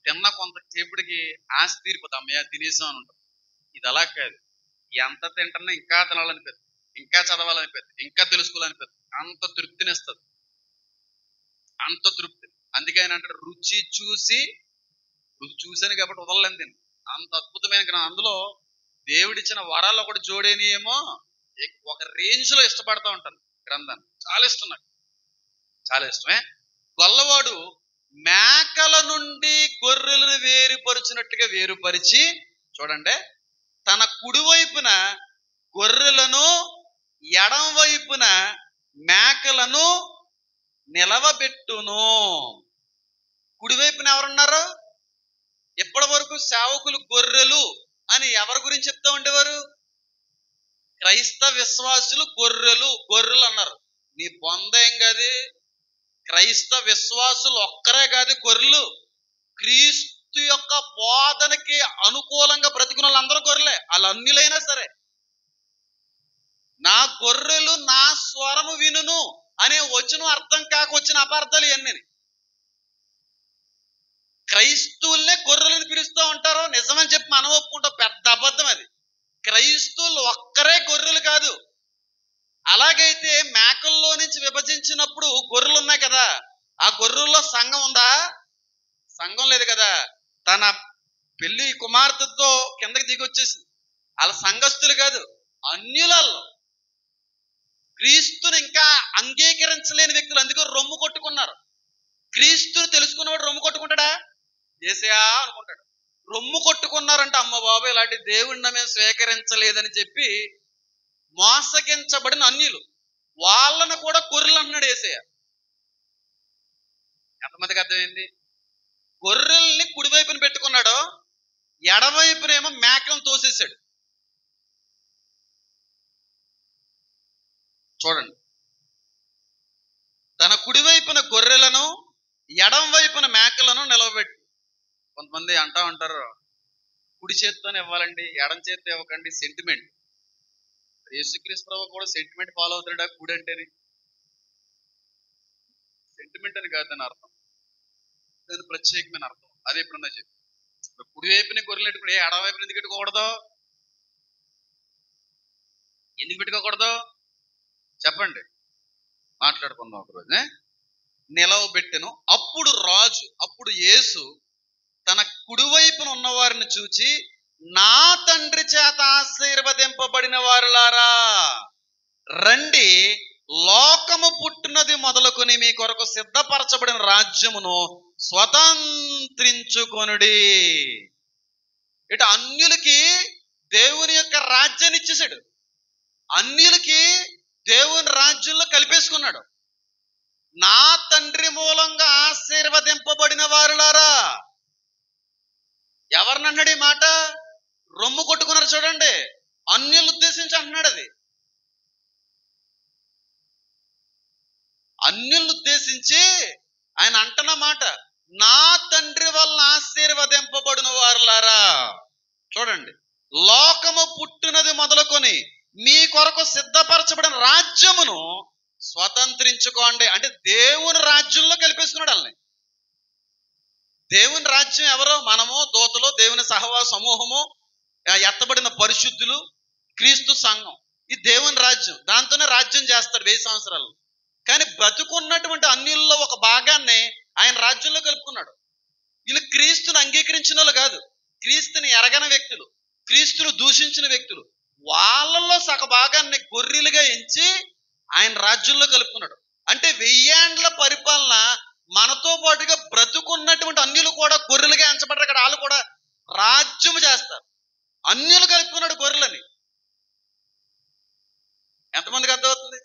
తిన్న కొంతసేపటికి ఆశ తీరిపోతాం, అమ్మయ్య తినేసాం అని ఉంటాం. ఇది అలా కాదు, ఎంత తింటున్నా ఇంకా తినాలనిపిస్తుంది, ఇంకా చదవాలనిపిస్తుంది, ఇంకా తెలుసుకోవాలనిపిస్తుంది. అంత తృప్తినిస్తుంది, అంత తృప్తి. అందుకే ఆయన అంటే రుచి చూశాను కాబట్టి వదలలేను దీన్ని. అంత అద్భుతమైన గ్రంథం. అందులో దేవుడిచ్చిన వరాలు ఒకటి జోడేని ఏమో ఒక రేంజ్ లో ఇష్టపడతా ఉంటాను గ్రంథాన్ని. చాలా ఇష్టం, నాకు చాలా ఇష్టమే. గొల్లవాడు మేకల నుండి గొర్రెలను వేరుపరిచినట్టుగా వేరుపరిచి, చూడండి, తన కుడివైపున గొర్రెలను ఎడం వైపున మేకలను నిలవబెట్టును. కుడివైపున ఎవరున్నారు? ఎప్పటి వరకు సేవకులు గొర్రెలు అని ఎవరి గురించి చెప్తా ఉండేవారు? క్రైస్తవ విశ్వాసులు గొర్రెలు అన్నారు. నీ బొందేం కాదు, క్రైస్తవ విశ్వాసులు ఒక్కరే కాదు గొర్రెలు. క్రీస్తు యొక్క బోధనకి అనుకూలంగా బ్రతికిన వాళ్ళందరూ గొర్రెలే, వాళ్ళు అన్యులైనా సరే. నా గొర్రెలు నా స్వరము వినును అనే వచనం అర్థం కాక వచ్చిన అపార్థాలు ఇవన్నీ. క్రైస్తవుల్నే గొర్రెలను పిలుస్తూ ఉంటారు, నిజమని చెప్పి మనం ఒప్పుకుంటాం, పెద్ద అబద్ధం అది. క్రైస్తవులు ఒక్కరే గొర్రెలు కాదు. అలాగైతే మేకల్లో నుంచి విభజించినప్పుడు గొర్రెలు ఉన్నాయి కదా, ఆ గొర్రెల్లో సంఘం ఉందా? సంఘం లేదు కదా. తన పెళ్లి కుమార్తెతో కిందకి దిగొచ్చేసింది. వాళ్ళ సంఘస్థులు కాదు, అన్యులలో. క్రీస్తుని ఇంకా అంగీకరించలేని వ్యక్తులు, అందుకే రొమ్ము కొట్టుకున్నారు. క్రీస్తుని తెలుసుకున్నవాడు రొమ్ము కొట్టుకుంటాడా? ఏసయ్యా అనుకుంటాడు. రొమ్ము కొట్టుకున్నారంటే అమ్మ బాబు ఇలాంటి దేవుడిని మేము స్వీకరించలేదని చెప్పి మోసగించబడిన అన్యులు, వాళ్ళను కూడా గొర్రెలు అన్నాడు ఏసయ్య. ఎంతమందికి అర్థమైంది? గొర్రెల్ని కుడివైపున పెట్టుకున్నాడు, ఎడవైపునేమో మేకలను తోసేశాడు. చూడండి, తన కుడివైపున గొర్రెలను ఎడం వైపున మేకలను నిలవబెట్టి. కొంతమంది అంటా ఉంటారు, కుడి చేత్తోనే ఇవ్వాలండి, ఎడం చేత్తో ఇవ్వకండి, సెంటిమెంట్. యేసుక్రీస్తు ప్రభువు కూడా సెంటిమెంట్ ఫాలో అవుతాడా? కుడి అంటేనే సెంటిమెంట్ అని కాదు దాని అర్థం, దాని ప్రత్యేకమైన అర్థం. అది ఎప్పుడన్నా చెప్పి కుడి వైపునే గొర్రెలు పెట్టుకుని ఎడం వైపున ఎందుకు పెట్టుకోకూడదు? ఎందుకు పెట్టుకోకూడదు చెప్పండి, మాట్లాడుకుందాం ఒకరోజు. నిలవబెట్టెను. అప్పుడు యేసు తన కుడివైపున ఉన్నవారిని చూచి, నా తండ్రి చేత ఆశీర్వదింపబడిన వారులారా, రండి, లోకము పుట్టినది మొదలుకొని మీ కొరకు సిద్ధపరచబడిన రాజ్యమును స్వతంత్రించుకొనుడి. ఇటు అన్యులకి దేవుని యొక్క రాజ్యాన్ని ఇచ్చేసాడు, అన్యులకి దేవుని రాజ్యంలో కలిపేసుకున్నాడు. నా తండ్రి మూలంగా ఆశీర్వదింపబడిన వారులారా. ఎవరినన్నాడు ఈ మాట? రొమ్ము కొట్టుకున్నారు చూడండి, అన్యులు ఉద్దేశించి అంటున్నాడు. అది అన్యులను ఉద్దేశించి ఆయన అంటున్న మాట, నా తండ్రి వల్ల ఆశీర్వదింపబడిన వారులారా, చూడండి, లోకము పుట్టినది మొదలుకొని మీ కొరకు సిద్ధపరచబడిన రాజ్యమును స్వతంత్రించుకోండి. అంటే దేవుని రాజ్యంలో కలిపేసుకున్నాడు వాళ్ళని. దేవుని రాజ్యం ఎవరో? మనము, దూతలు, దేవుని సహవాస సమూహము, ఎత్తబడిన పరిశుద్ధులు, క్రీస్తు సంఘం. ఈ దేవుని రాజ్యం, దాంతోనే రాజ్యం చేస్తాడు 1000 సంవత్సరాలు. కానీ బ్రతుకున్నటువంటి అన్యుల్లో ఒక భాగాన్ని ఆయన రాజ్యంలో కలుపుకున్నాడు. వీళ్ళు క్రీస్తుని అంగీకరించిన వాళ్ళు కాదు, క్రీస్తుని ఎరగని వ్యక్తులు, క్రీస్తును దూషించిన వ్యక్తులు. వాళ్ళల్లో సగ భాగాన్ని గొర్రెలుగా ఎంచి ఆయన రాజ్యంలో కలుపుకున్నాడు. అంటే 1000 ఏండ్ల పరిపాలన మనతో పాటుగా బ్రతుకున్నటువంటి అన్యులు కూడా గొర్రెలుగా ఎంచబడ్డారు. అక్కడ వాళ్ళు కూడా రాజ్యము చేస్తారు. అన్యులు కలుపుకున్నాడు గొర్రెలని. ఎంతమందికి అర్థమవుతుంది?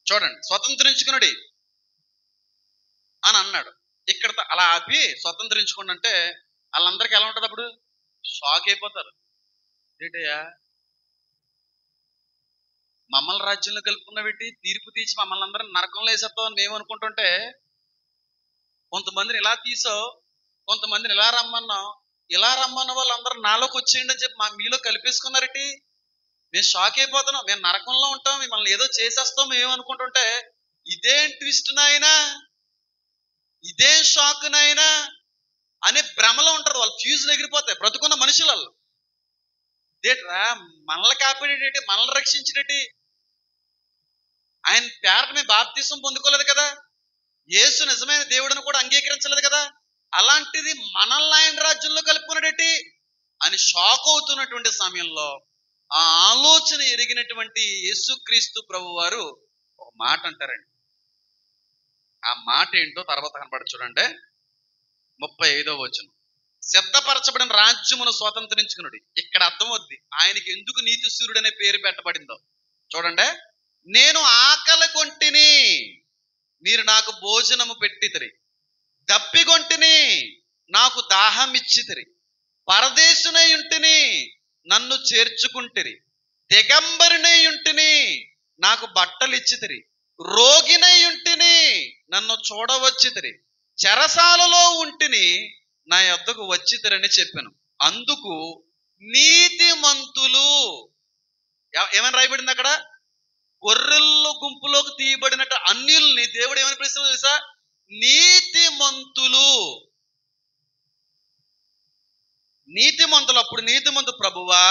చూడండి, స్వతంత్రించుకున్నాడు అని అన్నాడు. ఇక్కడ అలా ఆపి స్వతంత్రించుకోండి అంటే వాళ్ళందరికీ ఎలా ఉంటుంది? అప్పుడు షాక్ అయిపోతారు. ఏంటయ్యా మమ్మల్ని రాజ్యంలో కలుపుకున్నవిటి, తీర్పు తీసి మమ్మల్ని అందరం నరకంలో వేసేస్తావు అని మేము అనుకుంటుంటే, కొంతమందిని ఇలా తీసావు, కొంతమందిని ఇలా రమ్మన్నాం, ఇలా రమ్మన్న వాళ్ళు అందరూ నాలోకి వచ్చేయండి అని చెప్పి మీలో కలిపేసుకున్నారటి. మేము షాక్ అయిపోతున్నాం, మేము నరకంలో ఉంటాం, మిమ్మల్ని ఏదో చేసేస్తాం మేము ఏమనుకుంటుంటే, ఇదేం ట్విస్ట్ నాయనా, ఇదేం షాక్ నాయనా అనే భ్రమలో ఉంటారు వాళ్ళు. ఫ్యూజులు ఎగిరిపోతాయి బ్రతుకున్న మనుషులలో. ఇదేట్రా మనల్ని కాపాడేటి, మనల్ని రక్షించినటి, ఆయన పేరట మేము బాప్తీసం పొందుకోలేదు కదా, యేసు నిజమైన దేవుడిని కూడా అంగీకరించలేదు కదా, అలాంటిది మనల్ని ఆయన రాజ్యంలో కలుపుకున్నాడేటి అని షాక్ అవుతున్నటువంటి సమయంలో ఆ ఆలోచన ఎరిగినటువంటి యేసుక్రీస్తు ప్రభు వారు ఒక మాట అంటారండి. ఆ మాట ఏంటో తర్వాత కనపడి చూడండి. 35వ వచనం, సిద్ధపరచబడిన రాజ్యమును స్వతంత్రించుకున్నాడు. ఇక్కడ అర్థమవుద్ది ఆయనకి ఎందుకు నీతి సూర్యుడు అనే పేరు పెట్టబడిందో. చూడండి, నేను ఆకలి కొంటిని, మీరు నాకు భోజనము పెట్టితిరి, దప్పిగొంటిని, నాకు దాహం ఇచ్చితిరి, పరదేశునై ఉంటిని, నన్ను చేర్చుకుంటిరి, దిగంబరినై ఉంటిని, నాకు బట్టలు ఇచ్చితిరి, రోగినై ఉంటిని, నన్ను చూడవచ్చితిరి, చెరసాలలో ఉంటిని, నా యొద్దకు వచ్చితిరని చెప్పాను. అందుకు నీతిమంతులు, ఏమని రాయబడింది అక్కడ, గొర్రెల గుంపులోకి తీయబడినట్టు అన్యుల్ని దేవుడు ఏమని పిలుస్తున్నాడు తెలుసా, నీతిమంతులు. నీతిమంతులు. అప్పుడు నీతిమంతు, ప్రభువా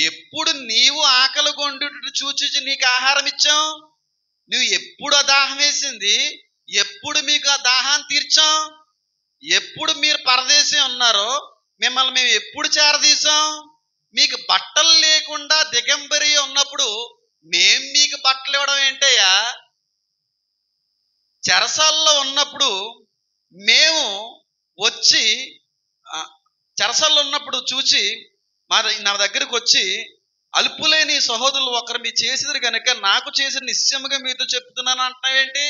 ఎప్పుడు నీవు ఆకలి కొండుట చూచి నీకు ఆహారం ఇచ్చాం, నువ్వు ఎప్పుడు ఆ దాహం వేసింది, ఎప్పుడు మీకు ఆ దాహాన్ని తీర్చాం, ఎప్పుడు మీరు పరదేశీ ఉన్నారో మిమ్మల్ని మేము ఎప్పుడు చేరదీసాం, మీకు బట్టలు లేకుండా దిగంబరి ఉన్నప్పుడు మేం మీకు బట్టలు ఇవ్వడం ఏంటయ్యా, చెరసాల్లో ఉన్నప్పుడు మేము వచ్చి చెరసాల్లో ఉన్నప్పుడు చూచి నా దగ్గరకు వచ్చి అల్పులేని సహోదరులు ఒకరు మీ చేసేది కనుక నాకు చేసిన నిశ్చయముగా మీతో చెప్తున్నాను అంటున్నావేంటి,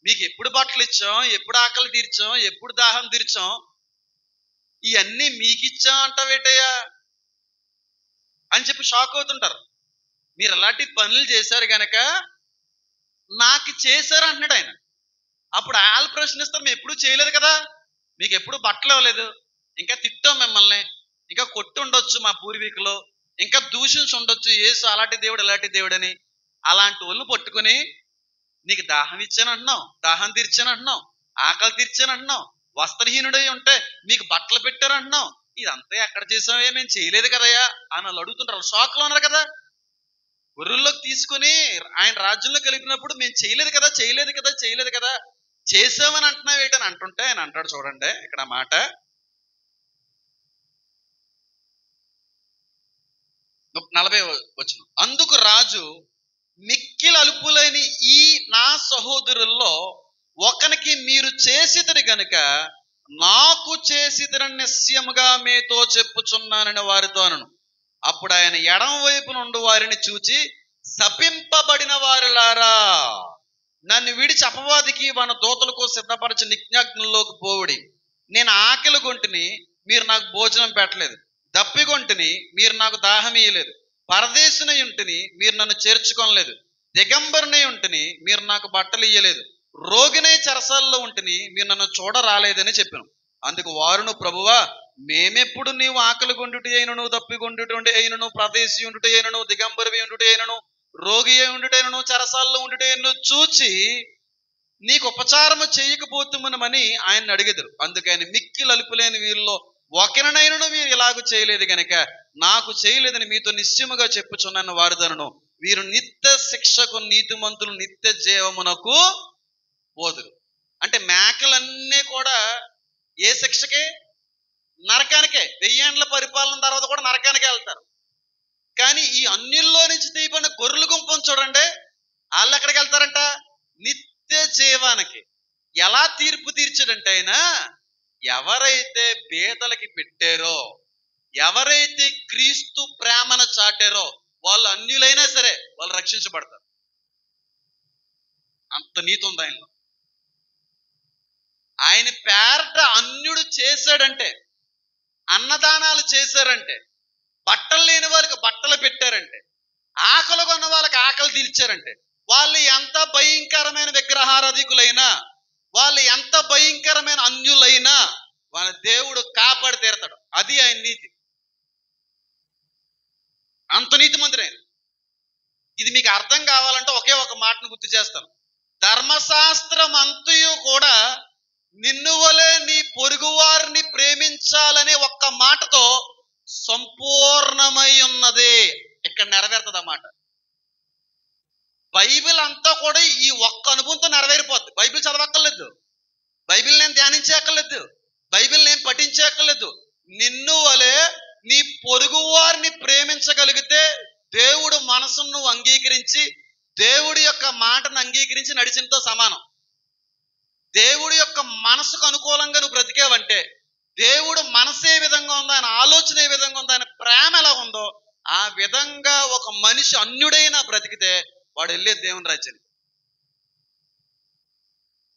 మీకు ఎప్పుడు బట్టలు ఇచ్చాం, ఎప్పుడు ఆకలి తీర్చాం, ఎప్పుడు దాహం తీర్చాం, ఇవన్నీ మీకు ఇచ్చాం అంటావేటయ్యా అని చెప్పి షాక్ అవుతుంటారు. మీరు అలాంటి పనులు చేశారు గనక నాకు చేశారు అంటున్నాడు ఆయన. అప్పుడు వాళ్ళు ప్రశ్నిస్తారు, మేము ఎప్పుడు చేయలేదు కదా, మీకు ఎప్పుడు బట్టలు ఇవ్వలేదు, ఇంకా తిట్టాం మిమ్మల్ని, ఇంకా కొట్టి ఉండొచ్చు మా పూర్వీకులు, ఇంకా దూషించి ఉండొచ్చు యేసు అలాంటి దేవుడు ఇలాంటి దేవుడు అని. అలాంటి ఒళ్ళు పట్టుకుని నీకు దాహం ఇచ్చాను అంటున్నావు, దాహం తీర్చాను అంటున్నావు, ఆకలి తీర్చాను అంటున్నావు, వస్త్రహీనుడై ఉంటే మీకు బట్టలు పెట్టారు అంటున్నావు, ఇదంతా ఎక్కడ చేసావే, మేము చేయలేదు కదయ్యా అని వాళ్ళు అడుగుతుంటారు. షాక్లో ఉన్నారు కదా. గొర్రెల్లోకి తీసుకుని ఆయన రాజ్యంలో కలిపినప్పుడు మేము చేయలేదు కదా, చేయలేదు కదా, చేయలేదు కదా, చేసామని అంటున్నావు ఏంటని అంటుంటే ఆయన అంటాడు, చూడండి ఇక్కడ మాట, 40వ వచనం, అందుకు రాజు మిక్కిలి అలుపులేని ఈ నా సహోదరుల్లో ఒకనికి మీరు చేసిదిరి గనుక నాకు చేసిదిరని నిశ్చయముగా మీతో చెప్పుచున్నానని వారితో అనను. అప్పుడు ఆయన ఎడమ వైపు నుండి వారిని చూచి, శపింపబడిన వారిలారా, నన్ను విడిచి అపవాదికి మన దూతలకు సిద్ధపరచి నిజ్ఞాగ్నుల్లోకి పోవుడి. నేను ఆకలి గొంటిని, మీరు నాకు భోజనం పెట్టలేదు, దప్పిగొంటిని, మీరు నాకు దాహం ఇయ్యలేదు, పరదేశినై ఉంటిని, మీరు నన్ను చేర్చుకోనలేదు, దిగంబరినై ఉంటిని, మీరు నాకు బట్టలు ఇయ్యలేదు, రోగినై చెరసాల్లో ఉంటిని, మీరు నన్ను చూడరాలేదని చెప్పాను. అందుకు వారును, ప్రభువా మేమెప్పుడు నీవు ఆకలి కొండుటి అయినను, దప్పిగొండుటి అయినను, ప్రదేశీ ఉండుటి అయినను, దిగంబరి ఉండుటి అయినను, రోగి అయి ఉండుటైనను, చెరసాల్లో ఉండుటైనను చూచి నీకు ఉపచారము చేయకపోతుమని ఆయన అడిగెదరు. అందుకని మిక్కిలి అలుపులేని వీరిలో ఒకరినైనను మీరు ఇలాగూ చేయలేదు గనక నాకు చేయలేదని మీతో నిశ్చయముగా చెప్పుచున్నాను వారిదనను. వీరు నిత్య శిక్షకు, నీతిమంతులు నిత్య జీవమునకు పోదురు. అంటే మేకలన్నీ కూడా ఏ శిక్షకే, నరకానికే. 1000 ఏండ్ల పరిపాలన తర్వాత కూడా నరకానికే వెళ్తారు. కానీ ఈ అన్యుల్లో నుంచి తీయబడిన గొర్రెల గుంపును చూడండి, వాళ్ళు ఎక్కడికి వెళ్తారంట, నిత్య జీవానికి. ఎలా తీర్పు తీర్చాడంటే ఆయన, ఎవరైతే బేదలకి పెట్టారో, ఎవరైతే క్రీస్తు ప్రేమను చాటారో వాళ్ళు అన్యులైనా సరే వాళ్ళు రక్షించబడతారు. అంత నీతి ఉంది ఆయనలో. ఆయన పేరట అన్యుడు చేశాడంటే, అన్నదానాలు చేశారంటే, బట్టలు లేని వాళ్ళకి బట్టలు పెట్టారంటే, ఆకలి కొన్న వాళ్ళకి ఆకలి తీర్చారంటే, వాళ్ళు ఎంత భయంకరమైన విగ్రహారాధికులైనా వాళ్ళు ఎంత భయంకరమైన అన్యులైనా వాళ్ళ దేవుడు కాపాడి తీరతాడు. అది ఆయన నీతి. అంత నీతిమంతుడు ఆయన. ఇది మీకు అర్థం కావాలంటే ఒకే ఒక మాటను గుర్తు చేస్తాను. ధర్మశాస్త్రం అంతయు కూడా నిన్ను వలె నీ పొరుగు వారిని ప్రేమించాలనే ఒక్క మాటతో సంపూర్ణమై ఉన్నది. ఇక్కడ నెరవేరుతుంది అన్నమాట. బైబిల్ అంతా కూడా ఈ ఒక్క అనుభవంతో నెరవేరిపోద్ది. బైబిల్ చదవక్కర్లేదు, బైబిల్ నేను ధ్యానించక్కర్లేదు, బైబిల్ నేను పఠించక్కర్లేదు. నిన్ను వలె నీ పొరుగు వారిని ప్రేమించగలిగితే దేవుడు మనసును నువ్వు అంగీకరించి, దేవుడి యొక్క మాటను అంగీకరించి నడిచినతో సమానం. దేవుడి యొక్క మనసుకు అనుకూలంగా నువ్వు బ్రతికేవంటే, దేవుడు మనసు ఏ విధంగా ఉందో, ఆయన ఆలోచన ఏ విధంగా ఉందో, ఆయన ప్రేమ ఎలా ఉందో ఆ విధంగా ఒక మనిషి అన్యుడైనా బ్రతికితే వాడు వెళ్ళే దేవుని రాజ్యం.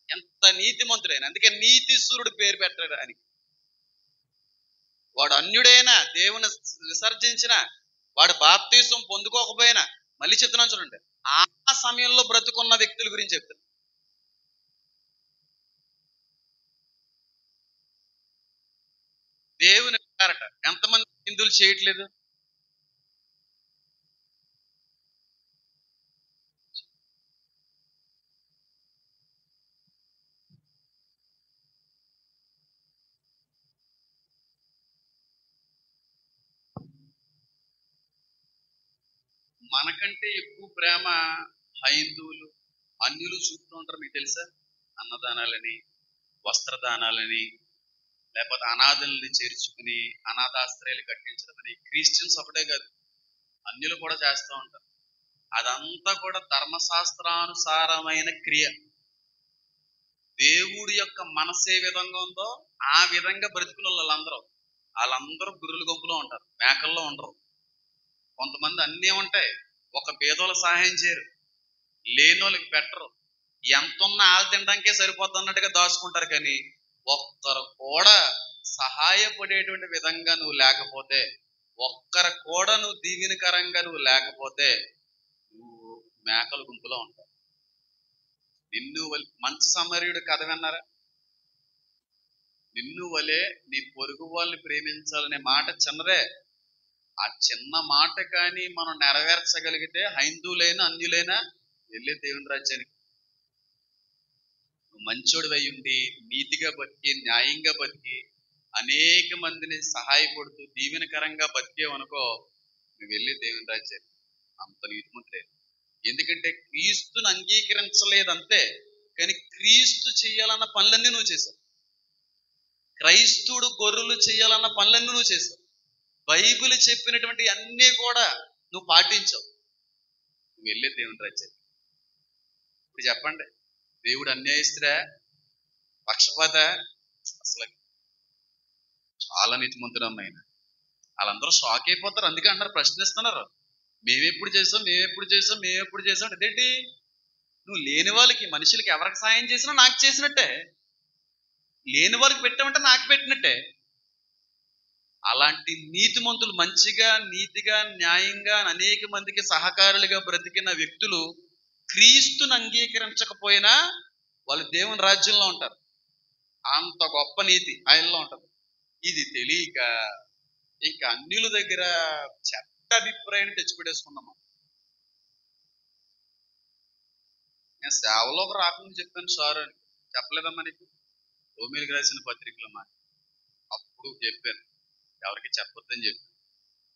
ఎంత నీతిమంతుడైన, అందుకే నీతిశూరుడు పేరు పెట్టాడు అని. వాడు అన్యుడైనా, దేవుని విసర్జించిన, వాడు బాప్తీసం పొందుకోకపోయినా, మళ్ళీ చెప్తున్నాను చూడండి, ఆ సమయంలో బ్రతుకున్న వ్యక్తుల గురించి చెప్తాను. దేవుని కారట ఎంతమంది హిందువులు చేయట్లేదు? మనకంటే ఎక్కువ ప్రేమ హైందువులు, అన్యులు చూపుతూ ఉంటారు. మీకు తెలుసా? అన్నదానాలని, వస్త్రదానాలని, లేకపోతే అనాథల్ని చేర్చుకుని అనాథాశ్రయాలు కట్టించడం అని. క్రిస్టియన్స్ ఒకటే కాదు, అన్యులు కూడా చేస్తూ ఉంటారు. అదంతా కూడా ధర్మశాస్త్రానుసారమైన క్రియ. దేవుడి యొక్క మనసు ఏ విధంగా ఉందో ఆ విధంగా బ్రతుకుల వాళ్ళందరూ గుర్రుల గుంపులో ఉంటారు, మేకల్లో ఉండరు. కొంతమంది అన్నీ ఉంటాయి, ఒక పేదోళ్ళ సహాయం చేయరు, లేనోళ్ళకి పెట్టరు, ఎంతున్నా ఆలు తినడానికే సరిపోద్ది అన్నట్టుగా దాచుకుంటారు. కానీ ఒక్కరు కూడా సహాయపడేటువంటి విధంగా నువ్వు లేకపోతే, ఒక్కరు కూడా నువ్వు దీవెనకరంగా నువ్వు లేకపోతే నువ్వు మేకల గుంపులో ఉంటావు. నిన్ను మంచి సమరయుడు కథ విన్నారా? నిన్ను వలె నీ పొరుగు వాళ్ళని ప్రేమించాలనే మాట చిన్నదే. ఆ చిన్న మాట కానీ మనం నెరవేర్చగలిగితే హైందువులైనా అన్యులైనా వెళ్ళే దేవుని రాజ్యానికి. మంచోడు అయి ఉండి నీతిగా బతికి, న్యాయంగా బతికి, అనేక మందిని సహాయపడుతూ దీవెనకరంగా బతికేవనుకో, నువ్వు వెళ్ళే దేవుని రాజ్యానికి. అంత నీతిమంతుడే. ఎందుకంటే క్రీస్తుని అంగీకరించలేదంతే, కానీ క్రీస్తు చేయాలన్న పనులన్నీ నువ్వు చేశావు. క్రైస్తుడు గొర్రెలు చేయాలన్న పనులన్నీ నువ్వు చేశావు. బైబిల్ చెప్పినటువంటి అన్నీ కూడా నువ్వు పాటించావు. నువ్వు వెళ్ళే దేవుని రాజ్యానికి. ఇప్పుడు చెప్పండి, దేవుడు అన్యాయస్తుడా, పక్షపాత? అసలు చాలా నీతిమంతుడు అమ్మాయిన. వాళ్ళందరూ షాక్ అయిపోతారు. అందుకే అంటారు, ప్రశ్నిస్తున్నారు, మేమెప్పుడు చేసాం అదేంటి? నువ్వు లేని వాళ్ళకి, మనుషులకి ఎవరికి సాయం చేసినా నాకు చేసినట్టే, లేని వాళ్ళకి పెట్టామంటే నాకు పెట్టినట్టే. అలాంటి నీతిమంతులు, మంచిగా నీతిగా న్యాయంగా అనేక మందికి సహకారులుగా బ్రతికిన వ్యక్తులు క్రీస్తుని అంగీకరించకపోయినా వాళ్ళు దేవుని రాజ్యంలో ఉంటారు. అంత గొప్ప నీతి ఆయనలో ఉంటుంది. ఇది తెలియక ఇంకా అన్యుల దగ్గర చెడ్డ అభిప్రాయాన్ని తెచ్చిపెట్టేసుకున్నాము. నేను సేవలోకి రాకుండా చెప్పాను సార్ అని చెప్పలేదమ్మా నీకు? రోమిలికి రాసిన పత్రికలో మాట అప్పుడు చెప్పాను, ఎవరికి చెప్పొద్దని చెప్పాను.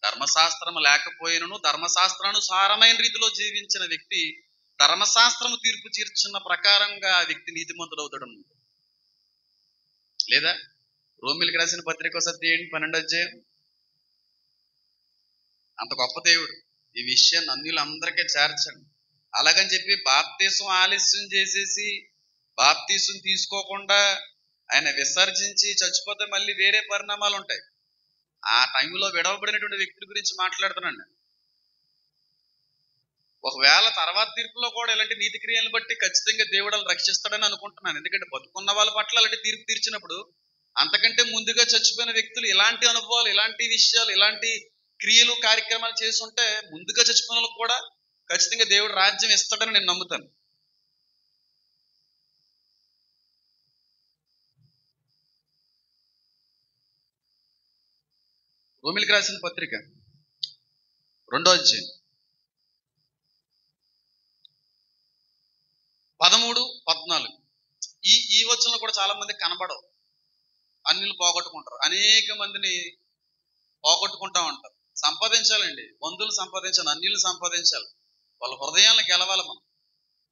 ధర్మశాస్త్రం లేకపోయినను ధర్మశాస్త్రానుసారమైన రీతిలో జీవించిన వ్యక్తి ధర్మశాస్త్రము తీర్పు తీర్చున్న ప్రకారంగా ఆ వ్యక్తి నీతిమంతుడు అవుతాడు లేదా? రోమిలికి రాసిన పత్రిక సత్యం 12వ అధ్యాయం. అంత గొప్ప దేవుడు ఈ విషయాన్ని అన్యులందరికీ చేర్చండి. అలాగని చెప్పి బాప్తీసం ఆలస్యం చేసేసి, బాప్తీసం తీసుకోకుండా ఆయన విసర్జించి చచ్చిపోతే మళ్ళీ వేరే పరిణామాలు ఉంటాయి. ఆ టైంలో విడవబడినటువంటి వ్యక్తుల గురించి మాట్లాడుతున్నాను. ఒకవేళ తర్వాత తీర్పులో కూడా ఇలాంటి నీతి క్రియలను బట్టి ఖచ్చితంగా దేవుడు రక్షిస్తాడని అనుకుంటున్నాను. ఎందుకంటే బతుకున్న వాళ్ళ పట్ల అలాంటి తీర్పు తీర్చినప్పుడు, అంతకంటే ముందుగా చచ్చిపోయిన వ్యక్తులు ఇలాంటి అనుభవాలు, ఇలాంటి విషయాలు, ఇలాంటి క్రియలు, కార్యక్రమాలు చేసి ఉంటే ముందుగా చచ్చిపోయిన వాళ్ళకు కూడా ఖచ్చితంగా దేవుడు రాజ్యం ఇస్తాడని నేను నమ్ముతాను. రోమిలికి రాసిన పత్రిక 2వ అధ్యాయం 13, 14. ఈ వచనంలో కూడా చాలా మంది కనబడవు. అన్యులు పోగొట్టుకుంటారు, అనేక మందిని పోగొట్టుకుంటా ఉంటారు. సంపాదించాలండి, బంధువులు సంపాదించాలి, అన్యులు సంపాదించాలి, వాళ్ళ హృదయాలను గెలవాలి. మనం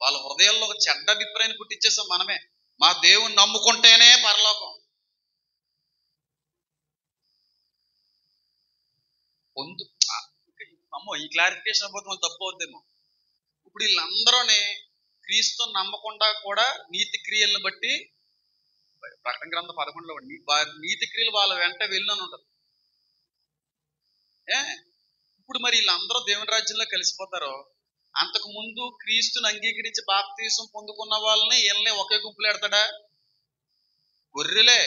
వాళ్ళ హృదయాల్లో ఒక చెడ్డ అభిప్రాయాన్ని పుట్టించేసాం మనమే. మా దేవుణ్ణి నమ్ముకుంటేనే పరలోకం. అమ్మో, ఈ క్లారిఫికేషన్ అయిపోతే మనం తప్పు అవుద్దేమో. ఇప్పుడు వీళ్ళందరూనే క్రీస్తుని నమ్మకుండా కూడా నీతి క్రియలను బట్టి, ప్రకటన గ్రంథం 11లో నీతి క్రియలు వాళ్ళ వెంట వెళ్ళని ఉంటుంది. ఇప్పుడు మరి వీళ్ళందరూ దేవుని రాజ్యంలో కలిసిపోతారో, అంతకు ముందు క్రీస్తుని అంగీకరించి బాప్తీసం పొందుకున్న వాళ్ళని వీళ్ళని ఒకే గుంపులు ఎడతాడా? గొర్రెలే,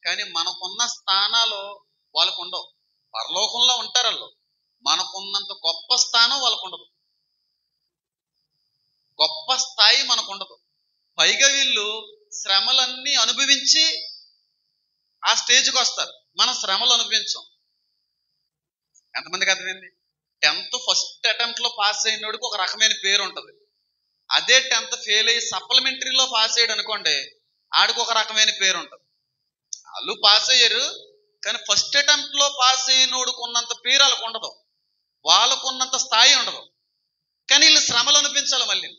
కానీ మనకున్న స్థానాలు వాళ్ళకు ఉండవు. పరలోకంలో ఉంటారు వాళ్ళు, మనకున్నంత గొప్ప స్థానం వాళ్ళకు ఉండదు, గొప్ప స్థాయి మనకు ఉండదు. పైగా వీళ్ళు శ్రమలన్నీ అనుభవించి ఆ స్టేజ్కి వస్తారు, మనం శ్రమలు అనుభవించాం. ఎంతమందికి అర్థమైంది? 10th ఫస్ట్ అటెంప్ట్ లో పాస్ అయినోడికి ఒక రకమైన పేరు ఉంటుంది. అదే 10th ఫెయిల్ అయ్యి సప్లిమెంటరీలో పాస్ అయ్యాడు అనుకోండి, ఆడికి ఒక రకమైన పేరు ఉంటుంది. వాళ్ళు పాస్ అయ్యారు, కానీ ఫస్ట్ అటెంప్ట్ లో పాస్ అయినోడికి ఉన్నంత పేరు వాళ్ళకు ఉండదు, వాళ్ళకున్నంత స్థాయి ఉండదు. కానీ వీళ్ళు శ్రమలు అనిపించాలి. మళ్ళీ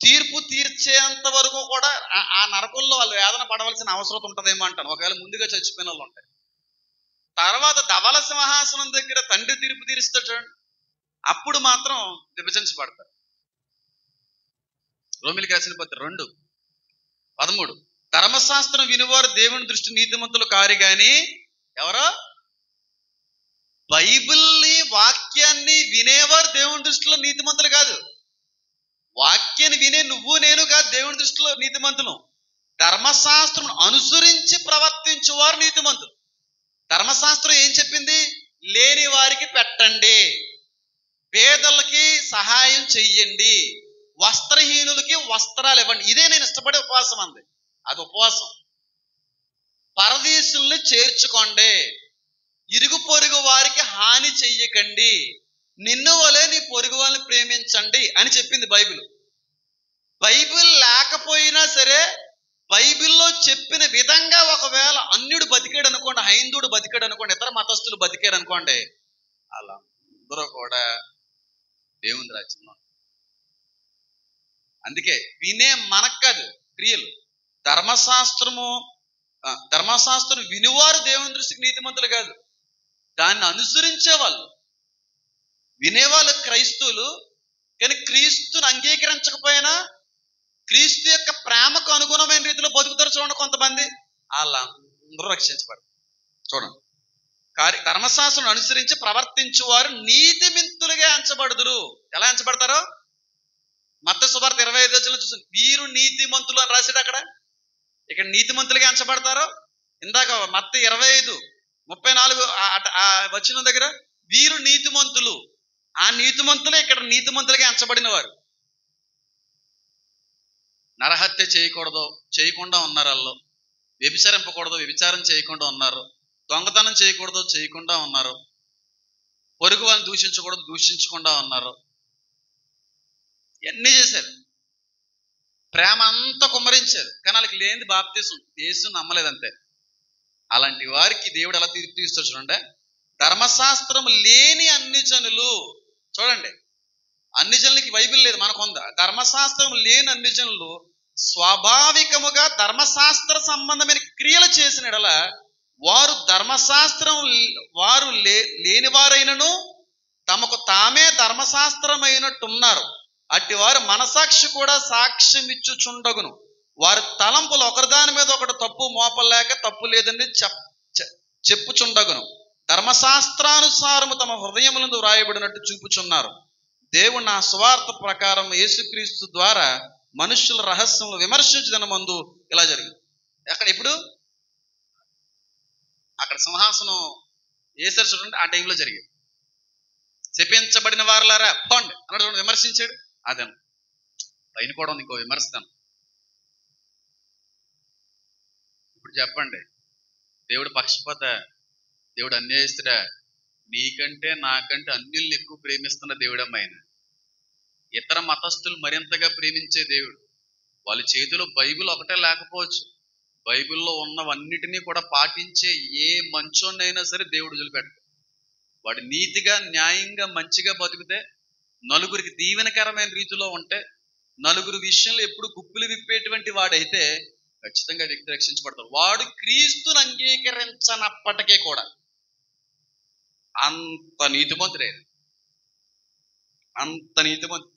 తీర్పు తీర్చేంత వరకు కూడా ఆ నరకుల్లో వాళ్ళు వేదన పడవలసిన అవసరం ఉంటుందేమో అంటాను, ఒకవేళ ముందుగా చచ్చిపోయిన వాళ్ళు ఉంటాయి. తర్వాత ధవల సింహాసనం దగ్గర తండ్రి తీర్పు తీరుస్తాడు చూడండి, అప్పుడు మాత్రం విభజించబడతారు. రోమిలికి రాసిన పత్రిక 2:13. ధర్మశాస్త్రం వినివారు దేవుని దృష్టి నీతిమంతులు కారు గాని, ఎవరో బైబిల్ని వాక్యాన్ని వినేవారు దేవుని దృష్టిలో నీతిమంతులు కాదు. వాక్యాన్ని వినే నువ్వు నేను కాదు దేవుని దృష్టిలో నీతిమంతులు. ధర్మశాస్త్రం అనుసరించి ప్రవర్తించువారు నీతిమంతులు. ధర్మశాస్త్రం ఏం చెప్పింది? లేని వారికి పెట్టండి, పేదలకి సహాయం చెయ్యండి, వస్త్రహీనులకి వస్త్రాలు ఇవ్వండి. ఇదే నేను ఇష్టపడే ఉపవాసం అంది. అది ఉపవాసం. పరదేశుల్ని చేర్చుకోండి, ఇరుగు పొరుగు వారికి హాని చెయ్యకండి, నిన్ను వలే నీ పొరుగు వాళ్ళని ప్రేమించండి అని చెప్పింది బైబిల్. బైబిల్ లేకపోయినా సరే బైబిల్లో చెప్పిన విధంగా ఒకవేళ అన్యుడు బతికాడు అనుకోండి, హైందువుడు బతికాడు అనుకోండి, ఇతర మతస్థులు బతికారు అనుకోండి, అలా అందరూ కూడా దేవుని రాజ్యంలో. అందుకే వినే మనకు కాదు క్రియలు. ధర్మశాస్త్రం వినివారు దేవుని దృష్టికి నీతిమంతులు కాదు, దాన్ని అనుసరించే వాళ్ళు. వినేవాళ్ళు క్రైస్తవులు, కానీ క్రీస్తుని అంగీకరించకపోయినా క్రీస్తు యొక్క ప్రేమకు అనుగుణమైన రీతిలో బతుకుతారు చూడండి కొంతమంది, వాళ్ళందరూ రక్షించబడతారు. చూడండి, ధర్మశాస్త్రం అనుసరించి ప్రవర్తించువారు నీతిమంతులుగా ఎంచబడుదురు. ఎలా ఎంచబడతారు? మత్తయి సువార్త 25 చూసి వీరు నీతిమంతులు అని రాశాడు అక్కడ. ఇక్కడ నీతిమంతులుగా ఎంచబడతారు. ఇందాక మత్తయి 25:34 వచనం దగ్గర వీరు నీతిమంతులు, ఆ నీతిమంతులే ఇక్కడ నీతిమంతులుగా ఎంచబడిన వారు. నరహత్య చేయకుండా ఉన్నారు వాళ్ళు, వ్యభిచారింపకూడదు, వ్యభిచారం చేయకుండా ఉన్నారు, దొంగతనం చేయకుండా ఉన్నారు, పొరుగు వాళ్ళని దూషించకుండా ఉన్నారు. ఇవన్నీ చేశారు, ప్రేమ అంతా కుమ్మరించారు, కానీ వాళ్ళకి లేనిది బాప్తీసం, యేసు నమ్మలేదంతే. అలాంటి వారికి దేవుడు ఎలా తీర్పు తీస్తాడు చూడండి. ధర్మశాస్త్రం లేని అన్ని జనులు, చూడండి, అన్ని జనులకి బైబిల్ లేదు, మనకుందా? ధర్మశాస్త్రం లేని అన్ని జనులు స్వాభావికముగా ధర్మశాస్త్ర సంబంధమైన క్రియలు చేసిన యెడల వారు లేని వారైనను తమకు తామే ధర్మశాస్త్రమైనట్టున్నారు. అట్టి వారు మనసాక్షి కూడా సాక్ష్యం ఇచ్చుచుండగును. వారి తలంపులు ఒకరిదాని మీద ఒకటి తప్పు మోపలేక తప్పు లేదని చెప్పుచుండగును. ధర్మశాస్త్రానుసారము తమ హృదయములందు వ్రాయబడినట్టు చూపుచున్నారు. దేవుడు నా స్వార్థ ప్రకారం యేసుక్రీస్తు ద్వారా మనుషుల రహస్యములు విమర్శించిన ముందు ఇలా జరిగింది. ఇప్పుడు అక్కడ సింహాసనం వేసారు చూడండి, ఆ టైంలో జరిగింది. శపించబడిన వారులారా పండి అన్నాడు చూడండి, విమర్శించాడు. అదే పైన కూడా ఉంది ఇంకో విమర్శిస్తాను. ఇప్పుడు చెప్పండి, దేవుడు పక్షపాత, దేవుడు అన్యాయస్తుడా, నీకంటే నాకంటే అన్యుల్ని ఎక్కువ ప్రేమిస్తున్న దేవుడమ్మ ఆయన. ఇతర మతస్థులు మరింతగా ప్రేమించే దేవుడు. వాళ్ళ చేతిలో బైబిల్ ఒకటే లేకపోవచ్చు, బైబిల్లో ఉన్నవన్నిటినీ కూడా పాటించే ఏ మంచోన్నైనా సరే దేవుడు వదిలిపెట్ట. వాడు నీతిగా న్యాయంగా మంచిగా బతికితే, నలుగురికి దీవెనకరమైన రీతిలో ఉంటే, నలుగురు విషయంలో ఎప్పుడు గుప్పులు విప్పేటువంటి వాడైతే ఖచ్చితంగా వ్యక్తి రక్షించబడతాడు. వాడు క్రీస్తుని అంగీకరించనప్పటికీ కూడా అంత నీతిమంతుడే, అంత నీతిమంతుడు.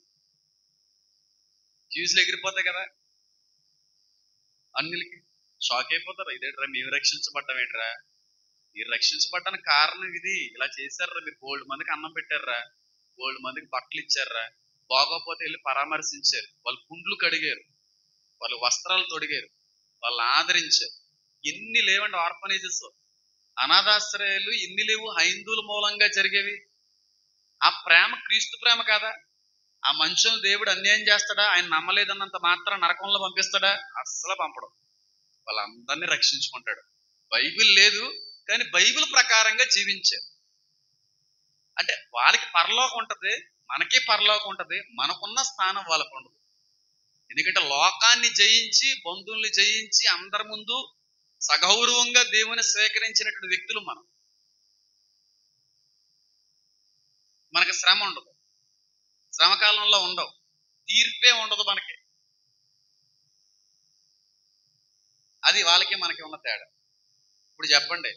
ఫ్యూజులు ఎగిరిపోతాయి కదా అన్నిలకి, షాక్ అయిపోతారు. ఇదేంట్రా మేము రక్షించబడ్డం ఏంట్రా? మీరు రక్షించబడ్డానికి కారణం ఇది, ఇలా చేశారా, మీరు బోల్డ్ మందికి అన్నం పెట్టారా, బోల్డ్ మందికి బట్టలు ఇచ్చారా, బాగోపోతే వెళ్ళి పరామర్శించారు, వాళ్ళు కుండ్లు కడిగారు, వాళ్ళు వస్త్రాలు తొడిగారు, వాళ్ళు ఆదరించారు. ఎన్ని లేవండి ఆర్ఫనేజెస్, అనాథాశ్రయాలు ఎన్ని లేవు హైందువుల మూలంగా జరిగేవి. ఆ ప్రేమ క్రీస్తు ప్రేమ కాదా? ఆ మనుషులు దేవుడు అన్యాయం చేస్తాడా? ఆయన నమ్మలేదన్నంత మాత్రం నరకంలో పంపిస్తాడా? అస్సలు పంపడం. వాళ్ళందరినీ రక్షించుకుంటాడు. బైబిల్ లేదు కానీ బైబిల్ ప్రకారంగా జీవించారు అంటే వాళ్ళకి పరలోకం ఉంటది, మనకి పరలోకం ఉంటది, మనకున్న స్థానం వాళ్ళకు ఉండదు. ఎందుకంటే లోకాన్ని జయించి, బంధువుల్ని జయించి, అందరి ముందు సగౌరవంగా దేవుని స్వీకరించినటువంటి వ్యక్తులు మనం. మనకి శ్రమ ఉండదు, శ్రమకాలంలో ఉండవు, తీర్పే ఉండదు మనకి. అది వాళ్ళకి మనకి ఉన్న తేడా. ఇప్పుడు చెప్పండి,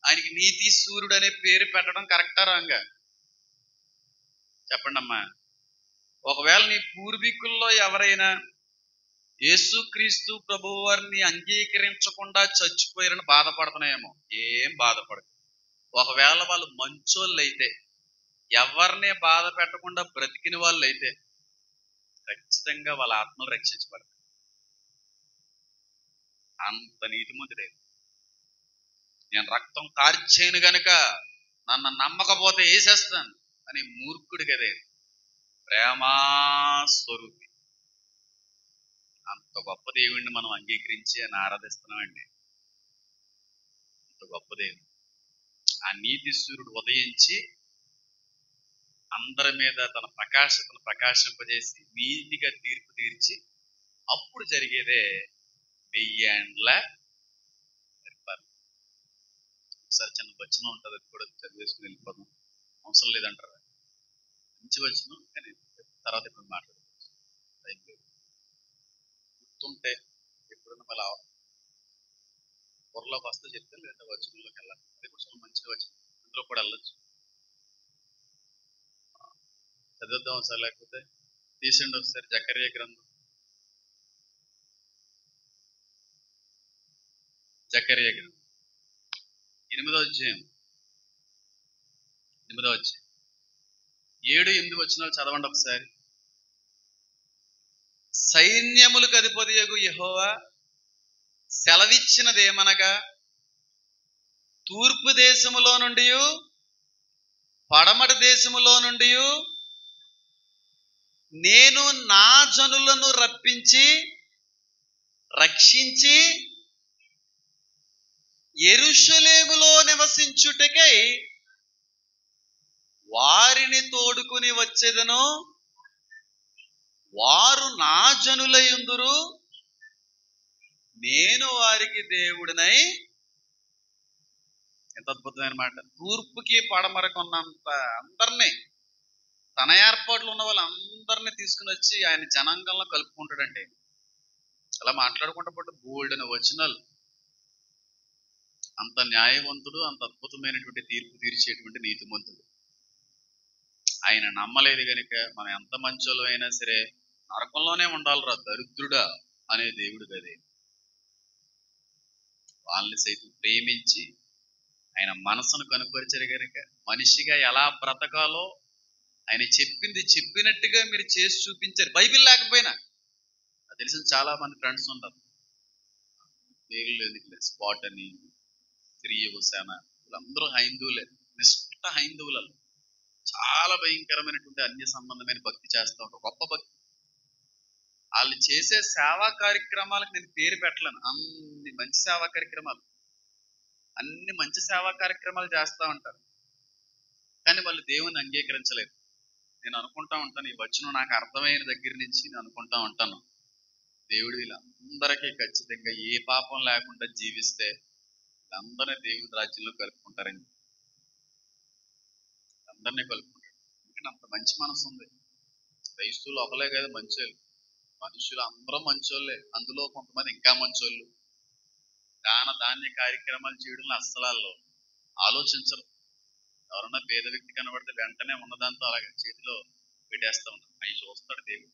ఆయనకి నీతి సూర్యుడు అనే పేరు పెట్టడం కరెక్టా రాంగా? చెప్పండి అమ్మా. ఒకవేళ నీ పూర్వీకుల్లో ఎవరైనా యేసుక్రీస్తు ప్రభువు వారిని అంగీకరించకుండా చచ్చిపోయారని బాధపడుతున్నాయేమో. ఏం బాధపడదు. ఒకవేళ వాళ్ళు మంచోళ్ళు అయితే, ఎవరిని బాధ పెట్టకుండా బ్రతికిన వాళ్ళు అయితే ఖచ్చితంగా వాళ్ళ ఆత్మలు రక్షించబడతాయి. అంత నీతిమంతుడే. నేను రక్తం కార్చేను గనుక నన్ను నమ్మకపోతే వేసేస్తాను అని మూర్ఖుడు కదే. ప్రేమాస్వరూపి. అంత గొప్ప దేవుణ్ణి మనం అంగీకరించి అని ఆరాధిస్తున్నామండి. అంత గొప్ప దేవుడు. ఆ నీతి సూర్యుడు ఉదయించి అందరి మీద తన ప్రకాశతను ప్రకాశింపజేసి నీతిగా తీర్పు తీర్చి అప్పుడు జరిగేదే 1000 ఏండ్ల పరిపాలన. ఒకసారి చిన్న వచనం ఉంటుంది, అది కూడా చదివేసుకుని వెళ్ళిపోదాం, అవసరం లేదంటారా? మంచి వచనం, కానీ తర్వాత ఇప్పుడు మాట్లాడుకోవచ్చు. గుర్తుంటే ఎప్పుడన్నా మళ్ళీ త్వరలోకి వస్తే చెప్తే, లేదా వచనంలోకి వెళ్ళాలి. అది కూడా మంచిగా వచ్చింది, అందులో కూడా వెళ్ళొచ్చు. చదివిద్దాం ఒకసారి, లేకపోతే తీసండి ఒకసారి జకర్యా గ్రంథం. జకర్యా గ్రంథం 8వ అధ్యాయం 7-8 వచనాలు చదవండి ఒకసారి. సైన్యములకు అధిపతియగు యెహోవా సెలవిచ్చినదేమనగా, తూర్పు దేశములో నుండి పడమటి దేశములో నుండి నేను నా జనులను రక్షించి యెరూషలేములో నివసించుటకై వారిని తోడుకుని వచ్చేదను. వారు నా జనులయుందురు, నేను వారికి దేవుడినై. ఎంత అద్భుతమైన మాట. తూర్పుకి పడమరకు ఉన్నంత అందరినీ, తన ఏర్పాట్లు ఉన్న వాళ్ళందరినీ తీసుకుని వచ్చి ఆయన జనాంగంలో కలుపుకుంటాడండి. అలా మాట్లాడుకుంటూ పట్టు బోల్డ్ అనే వచనాలు. అంత న్యాయవంతుడు, అంత అద్భుతమైనటువంటి తీర్పు తీర్చేటువంటి నీతిమంతుడు. ఆయన నమ్మలేదు కనుక మనం ఎంత మంచోళ్ళు అయినా సరే నరకంలోనే ఉండాలిరా దరిద్రుడా అనే దేవుడు కదే. వాళ్ళని సైతం ప్రేమించి ఆయన మనసును కనుపరిచారు కనుక మనిషిగా ఎలా బ్రతకాలో ఆయన చెప్పింది చెప్పినట్టుగా మీరు చేసి చూపించారు. బైబిల్ లేకపోయినా తెలిసిన చాలా మంది ఫ్రెండ్స్ ఉంటారు, పేర్లు స్పాట్ అని, శ్రీయుసేన, వీళ్ళందరూ హైందువులే, నిష్ఠ హైందువులలో చాలా భయంకరమైనటువంటి అన్య సంబంధమైన భక్తి చేస్తూ ఉంటారు, గొప్ప భక్తి. వాళ్ళు చేసే సేవా కార్యక్రమాలకు నేను పేరు పెట్టలేను. అన్ని మంచి సేవా కార్యక్రమాలు చేస్తూ ఉంటారు. కానీ వాళ్ళు దేవుని అంగీకరించలేదు. నేను అనుకుంటా ఉంటాను, ఈ వచనం నాకు అర్థమైన దగ్గర నుంచి నేను అనుకుంటా ఉంటాను, దేవుడు వీళ్ళందరికీ ఖచ్చితంగా ఏ పాపం లేకుండా జీవిస్తే వీళ్ళందరినీ దేవుని రాజ్యంలో కలుపుకుంటారని, అందరినీ కలుపుకుంటారు. ఎందుకంటే అంత మంచి మనసు ఉంది. క్రైస్తువులు ఒకలే కదా మంచోళ్ళు, మనుషులు అందరూ మంచోళ్ళే, అందులో కొంతమంది ఇంకా మంచోళ్ళు. దాన ధాన్య కార్యక్రమాలు చేయడంలో అస్సలు ఆలోచించరు. ఎవరన్నా పేద వ్యక్తి కనబడితే వెంటనే ఉన్నదాంతో అలాగే చేతిలో పెట్టేస్తా ఉంటారు. అవి చూస్తాడు దేవుడు,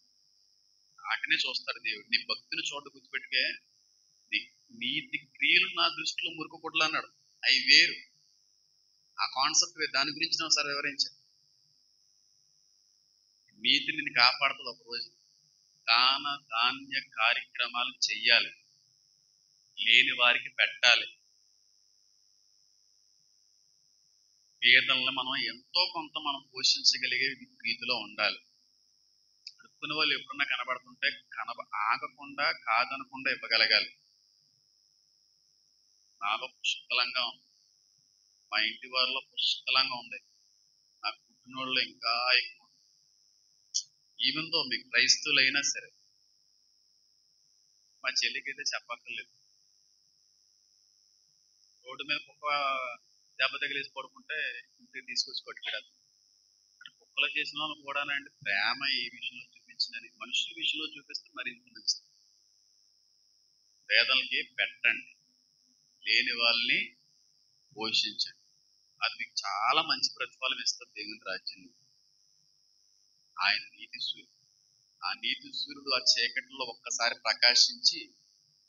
వాటినే చూస్తాడు దేవుడు. నీ భక్తిని చోట గుర్తుపెట్టుకే, నీతి క్రియలు నా దృష్టిలో మురుకు గుడ్లు అన్నాడు. అవి వేరు, ఆ కాన్సెప్ట్ వేరు. దాని గురించి నేను ఒకసారి వివరించాను. నీతి నిన్ను కాపాడుతుంది. ఒకరోజు దాన ధాన్య కార్యక్రమాలు చెయ్యాలి, లేని వారికి పెట్టాలి. పేదలను మనం ఎంతో కొంత మనం పోషించగలిగే రీతిలో ఉండాలి. అడుక్కునే వాళ్ళు ఎప్పుడన్నా కనబడుతుంటే ఆగకుండా కాదనకుండా ఇవ్వగలగాలి. నాలో పుష్కలంగా ఉంది, మా ఇంటి వారిలో పుష్కలంగా ఉంది, నా పుట్టినోళ్ళు ఇంకా ఎక్కువ. ఈవెన్ దో మీకు క్రైస్తవులు అయినా సరే, మా చెల్లికి అయితే చెప్పక్కర్లేదు. రోడ్డు మీద కుక్క దెబ్బ తగిలేసి పడుకుంటే ఇంటికి తీసుకొచ్చి కొట్టుకెళ్ళాలి. కుక్కలు చేసిన వాళ్ళు కూడా అంటే ప్రేమ ఈ విషయంలో చూపించిందని, మనుషుల విషయంలో చూపిస్తే మరింత మంచిది. పేదలకి పెట్టండి, లేని వాళ్ళని పోషించండి. అది మీకు చాలా మంచి ప్రతిఫలం ఇస్తుంది దేవుని రాజ్యంలో. ఆయన నీతి సూర్యుడు. ఆ నీతి సూర్యుడు ఆ చీకటిలో ఒక్కసారి ప్రకాశించి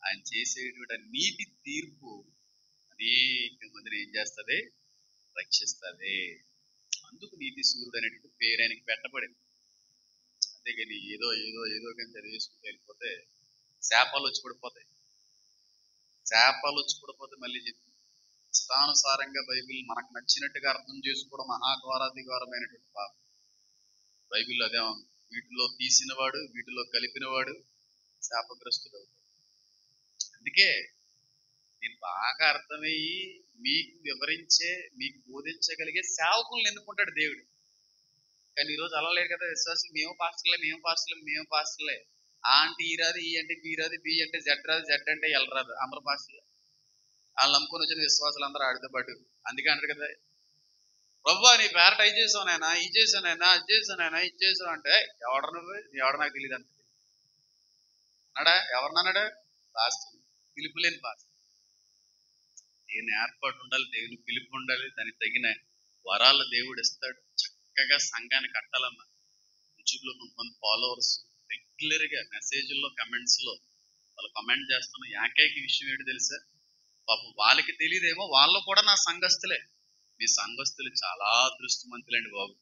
ఆయన చేసేటువంటి నీతి తీర్పు అనేక మందిని ఏం చేస్తుంది, రక్షిస్తుంది. అందుకు నీతి సూర్యుడు అనేటువంటి పేరు ఆయనకి పెట్టబడింది. అంతేగాని ఏదో ఏదో ఏదో కానీ చదివేసుకుంటూ వెళ్ళిపోతే శాపాలు వచ్చి పడిపోతాయి. శాపాలు వచ్చి పడిపోతే మళ్ళీ చెప్పి ఇష్టానుసారంగా బైబిల్ మనకు నచ్చినట్టుగా అర్థం చేసుకోవడం మహాఘోరాధిఘోరమైనటువంటి పాపం. బైబిల్లో అదే ఉంది, వీటిలో తీసినవాడు వీటిలో కలిపినవాడు శాపగ్రస్తుడు అవుతాడు. అందుకే నేను బాగా అర్థమయ్యి మీకు వివరించే, మీకు బోధించగలిగే సేవకులను ఎన్నుకుంటాడు దేవుడు. కానీ ఈరోజు అలా లేదు కదా. విశ్వాసం మేము పాస్టర్లే. ఆ అంటే ఈ రాదు, ఈ అంటే బి రాదు, బి అంటే జెడ్ రాదు, జెడ్ అంటే ఎల్ రాదు, అందరూ పాస్టర్లే. వాళ్ళు నమ్ముకొని వచ్చిన విశ్వాసాలు అందరూ ఆడితో పాటు. అందుకే అంటారు కదా, ప్రభు నీ పేరట అయి చేసావునైనా, ఈ చేసానైనా, అది చేసానైనా, ఇది చేసావు అంటే ఎవడ నువ్వు, ఎవడ నాకు తెలియదు అంత అన్నాడా. ఎవరినన్నాడు? పాస్టర్. పిలుపు లేని పాస్టర్. దేవుని ఏర్పాటు ఉండాలి, దేవుని పిలుపు ఉండాలి, దానికి తగిన వరాలు దేవుడు ఇస్తాడు. చక్కగా సంఘాన్ని కట్టాలన్నా. యూట్యూబ్లో కొంతమంది ఫాలోవర్స్ రెగ్యులర్గా మెసేజ్ల్లో కమెంట్స్లో వాళ్ళు కమెంట్ చేస్తున్న ఏకైక విషయం ఏంటి తెలుసా? పాపం వాళ్ళకి తెలియదేమో, వాళ్ళు కూడా నా సంఘస్థులే. మీ సంఘస్థులు చాలా దృష్టిమంతులండి బాబు,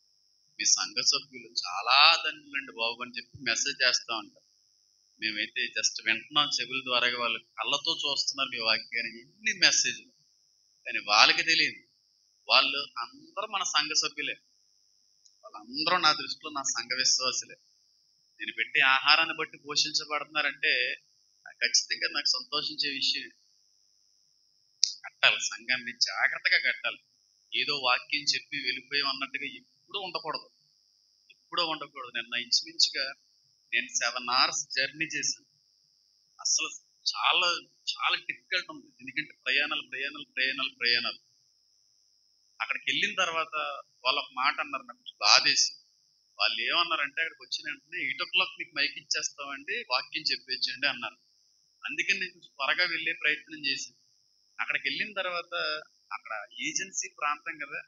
మీ సంఘ సభ్యులు చాలా ధన్యులండి బాబు అని చెప్పి మెసేజ్ చేస్తూ ఉంటారు. మేమైతే జస్ట్ వింటున్నాం చెవుల ద్వారా, వాళ్ళు కళ్ళతో చూస్తున్నారు మీ వాక్యాన్ని, ఎన్ని మెసేజ్లు. కానీ వాళ్ళకి తెలియదు, వాళ్ళు అందరూ మన సంఘ సభ్యులే, వాళ్ళందరూ నా దృష్టిలో నా సంఘ విశ్వాసులే. నేను పెట్టే ఆహారాన్ని బట్టి పోషించబడుతున్నారంటే ఖచ్చితంగా నాకు సంతోషించే విషయం. కట్టాలి, సంఘాన్ని జాగ్రత్తగా కట్టాలి. ఏదో వాక్యం చెప్పి వెళ్ళిపోయాం అన్నట్టుగా ఎప్పుడూ ఉండకూడదు. నిన్న ఇంచుమించుగా నేను 7 hours జర్నీ చేశాను. అసలు చాలా చాలా డిఫికల్ట్ ఉంది, ఎందుకంటే ప్రయాణాలు. అక్కడికి వెళ్ళిన తర్వాత వాళ్ళు ఒక మాట అన్నారు, నాకు బాధేసి. వాళ్ళు ఏమన్నారంటే, అక్కడికి వచ్చిన వెంటనే 8 o'clock మీకు మైక్ ఇచ్చేస్తామండి, వాక్యం చెప్పేచ్చండి అన్నారు. అందుకని నేను కొంచెం త్వరగా వెళ్ళే ప్రయత్నం చేశాను. అక్కడికి వెళ్ళిన తర్వాత అక్కడ ఏజెన్సీ ప్రాంతం కదా,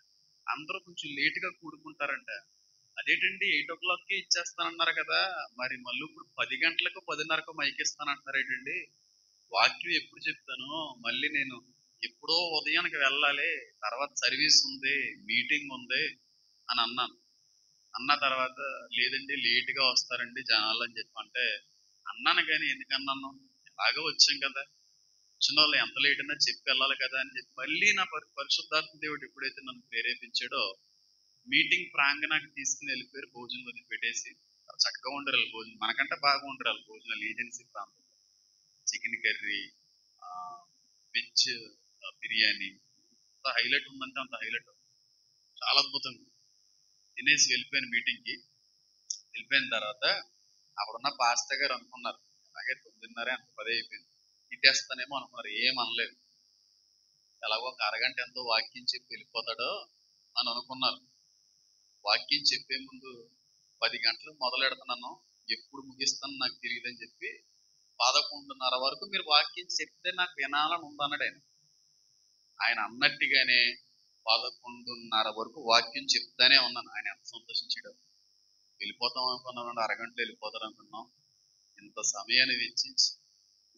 అందరూ కొంచెం లేటుగా కూడుకుంటారంట. అదేంటండి 8 o'clock ఇచ్చేస్తానన్నారు కదా, మరి మళ్ళీ ఇప్పుడు 10 గంటలకు 10:30 మైక్ ఇస్తానంటున్నారు ఏంటండి, వాక్యం ఎప్పుడు చెప్తాను, మళ్ళీ నేను ఎప్పుడో ఉదయానికి వెళ్ళాలి, తర్వాత సర్వీస్ ఉంది, మీటింగ్ ఉంది అని అన్నాను. అన్న తర్వాత లేదండి లేటుగా వస్తారండి జనాలు అని చెప్పి అంటే అన్నాను. కానీ ఎందుకన్నాను, ఎలాగో వచ్చాం కదా, వచ్చిన వాళ్ళు ఎంత లేట్ అయినా చెప్పి వెళ్ళాలి కదా అని చెప్పి మళ్ళీ నా పరిశుద్ధాత్మ దేవుడు ఎప్పుడైతే నన్ను ప్రేరేపించాడో మీటింగ్ ప్రాంగణానికి తీసుకుని వెళ్ళిపోయారు. భోజనం వదిలి పెట్టేసి చక్కగా ఉండరు భోజనం, మనకంటే బాగా ఉండరు భోజనాలు. ఏజెన్సీ ప్రాంతం చికెన్ కర్రీ, వెజ్ బిర్యానీ, అంత హైలైట్ ఉందంటే అంత హైలైట్, చాలా అద్భుతంగా. తినేసి వెళ్ళిపోయిన మీటింగ్కి. వెళ్ళిపోయిన తర్వాత అక్కడున్న పాస్టర్ గారు అనుకున్నారు, అలాగే 9:30 అంత 10 అయిపోయింది, తిట్టేస్తానేమో అనుకున్నారు. ఏం అనలేదు. ఎలాగో ఒక అరగంట ఎంతో వాక్యం చెప్పి వెళ్ళిపోతాడో అని అనుకున్నారు. వాక్యం చెప్పే ముందు 10 గంటలకు మొదలెడుతున్నాను, ఎప్పుడు ముగిస్తాను నాకు తెలియదని చెప్పి 11:30 వరకు మీరు వాక్యం చెప్తే నాకు వినాలని ఉందన్నాడు ఆయన. ఆయన అన్నట్టుగానే 11:30 వరకు వాక్యం చెప్తానే ఉన్నాను. ఆయన ఎంత సంతోషించాడు. వెళ్ళిపోతాం అనుకున్నాం, అరగంటలో వెళ్ళిపోతారు అనుకున్నాం. ఇంత సమయాన్ని వెచ్చించి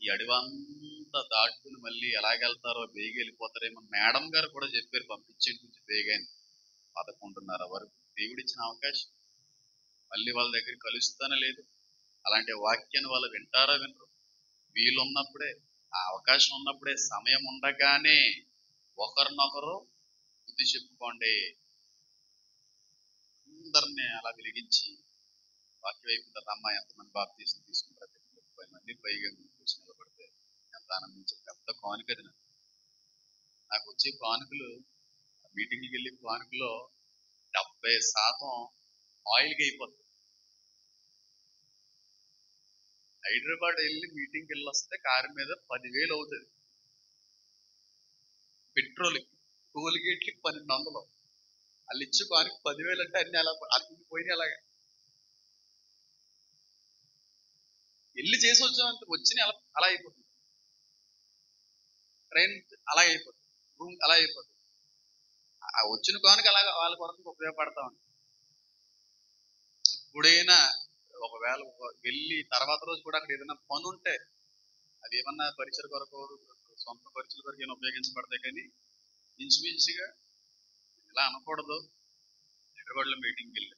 ఈ అడవంతా దాటుకుని మళ్ళీ ఎలాగెళ్తారో, బేగి వెళ్ళిపోతారేమో. మేడం గారు కూడా చెప్పారు, పంపించేంటి కొంచెం బేగాని. 11:30 వరకు దేవుడిచ్చిన అవకాశం. మళ్ళీ వాళ్ళ దగ్గర కలుస్తానే లేదు. అలాంటి వాక్యాన్ని వాళ్ళు వింటారా వినరు. వీలున్నప్పుడే, ఆ అవకాశం ఉన్నప్పుడే, సమయం ఉండగానే ఒకరినొకరు బుద్ధి చెప్పుకోండి. అందరినీ అలా వెలిగించి వాక్యం అయిపోతుంది. అమ్మ ఎంతమంది బాప్తీసం తీసుకుంటారు, 30 మంది పైగా కూర్చొని నిలబడితే ఎంత ఆనందించే పెద్ద కానుక అది. నాకు వచ్చే కానుకలు, మీటింగ్కి వెళ్ళి కానుకలో 70% ఆయిల్కి అయిపోతుంది. హైదరాబాద్ వెళ్ళి మీటింగ్కి వెళ్ళి వస్తే కారు మీద 10,000 అవుతుంది. పెట్రోల్కి, టోల్ గేట్లకి 1200. వాళ్ళు ఇచ్చే కానుక 10,000 అంటే అన్ని అలా అన్ని పోయినాయి. అలాగా వెళ్ళి చేసి వచ్చామంటే వచ్చిన అలా అయిపోతుంది. ట్రైన్ అలా అయిపోతుంది, రూమ్ అలా అయిపోతుంది. ఆ వచ్చిన కానుక అలాగా వాళ్ళ కొరకు ఉపయోగపడతా ఉంది. ఇప్పుడైనా ఒకవేళ వెళ్ళి తర్వాత రోజు కూడా అక్కడ ఏదైనా పని ఉంటే అది ఏమన్నా పరిచయ కొరకు, సొంత పరిచయ కొరకు ఏమైనా ఉపయోగించబడతాయి. కానీ ఇంచుమించుగా ఇలా అనకూడదు. హైదరాబాద్లో మీటింగ్కి వెళ్ళి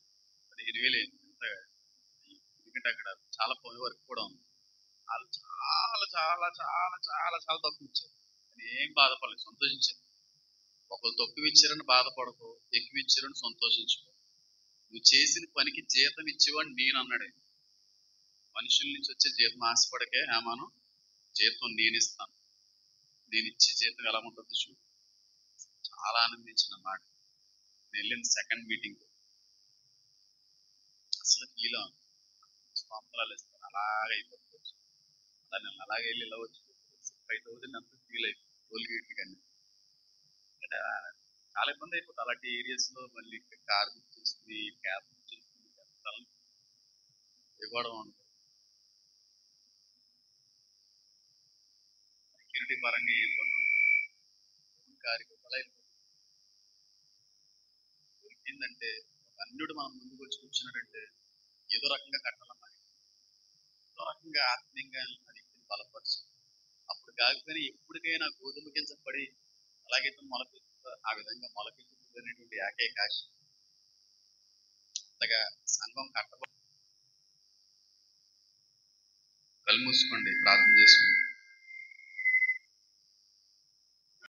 15,000 అయింది. ఎందుకంటే అక్కడ చాలా పని వర్క్ కూడా ఉంది. వాళ్ళు చాలా చాలా చాలా చాలా చాలా తక్కువ ఇచ్చారు. ఏం బాధపడలేదు, సంతోషించారు. ఒకరు తక్కువ ఇచ్చారని బాధపడకు, ఎక్కువ ఇచ్చారని సంతోషించుకో. నువ్వు చేసిన పనికి జీతం ఇచ్చేవాడు నేను అన్నాడు. మనుషుల నుంచి వచ్చే జీతం ఆశపడకే, మనం జీతం నేను ఇస్తాను, నేను ఇచ్చే జీతం ఎలా ఉంటుంది చూడు. చాలా ఆనందించిన మాట. నేను వెళ్ళిన సెకండ్ మీటింగ్ అసలు ఫీల్ సంవత్సరాలు ఇస్తాను అలాగే అయిపోతుంది. దాన్ని అలాగే వెళ్ళి ఇలా వచ్చి 5,000 అంత ఫీల్ అయిపోతుంది. టోల్గేట్లు కానీ చాలా ఇబ్బంది అయిపోతుంది. అలాంటి ఏరియాస్ లో మళ్ళీ కార్ బుక్ చేసుకుని, క్యాబ్ బుక్ చేసుకుని ఇవ్వడం ఉంటుంది. సెక్యూరిటీ పరంగా ఏ ఇబ్బంది ఉంటుంది. కారుకి అలా దొరికిందంటే అన్యుడు మనం ముందుకు వచ్చి కూర్చున్నాడంటే ఏదో రకంగా కట్టాలన్నమాట. ఏదో రకంగా ఆత్మీయంగా అది బలపరచు. అప్పుడు కాకపోయినా ఎప్పటికైనా గోధుమ గింజ పడి అలాగైతే మొలకెత్తుతుందో ఆ విధంగా మొలకెత్తుతుంది అనేటువంటి ఏకైక ఆశ. అంతగా సంఘం కట్టబడి. కళ్ళు మూసుకోండి, ప్రార్థన చేసుకుంది.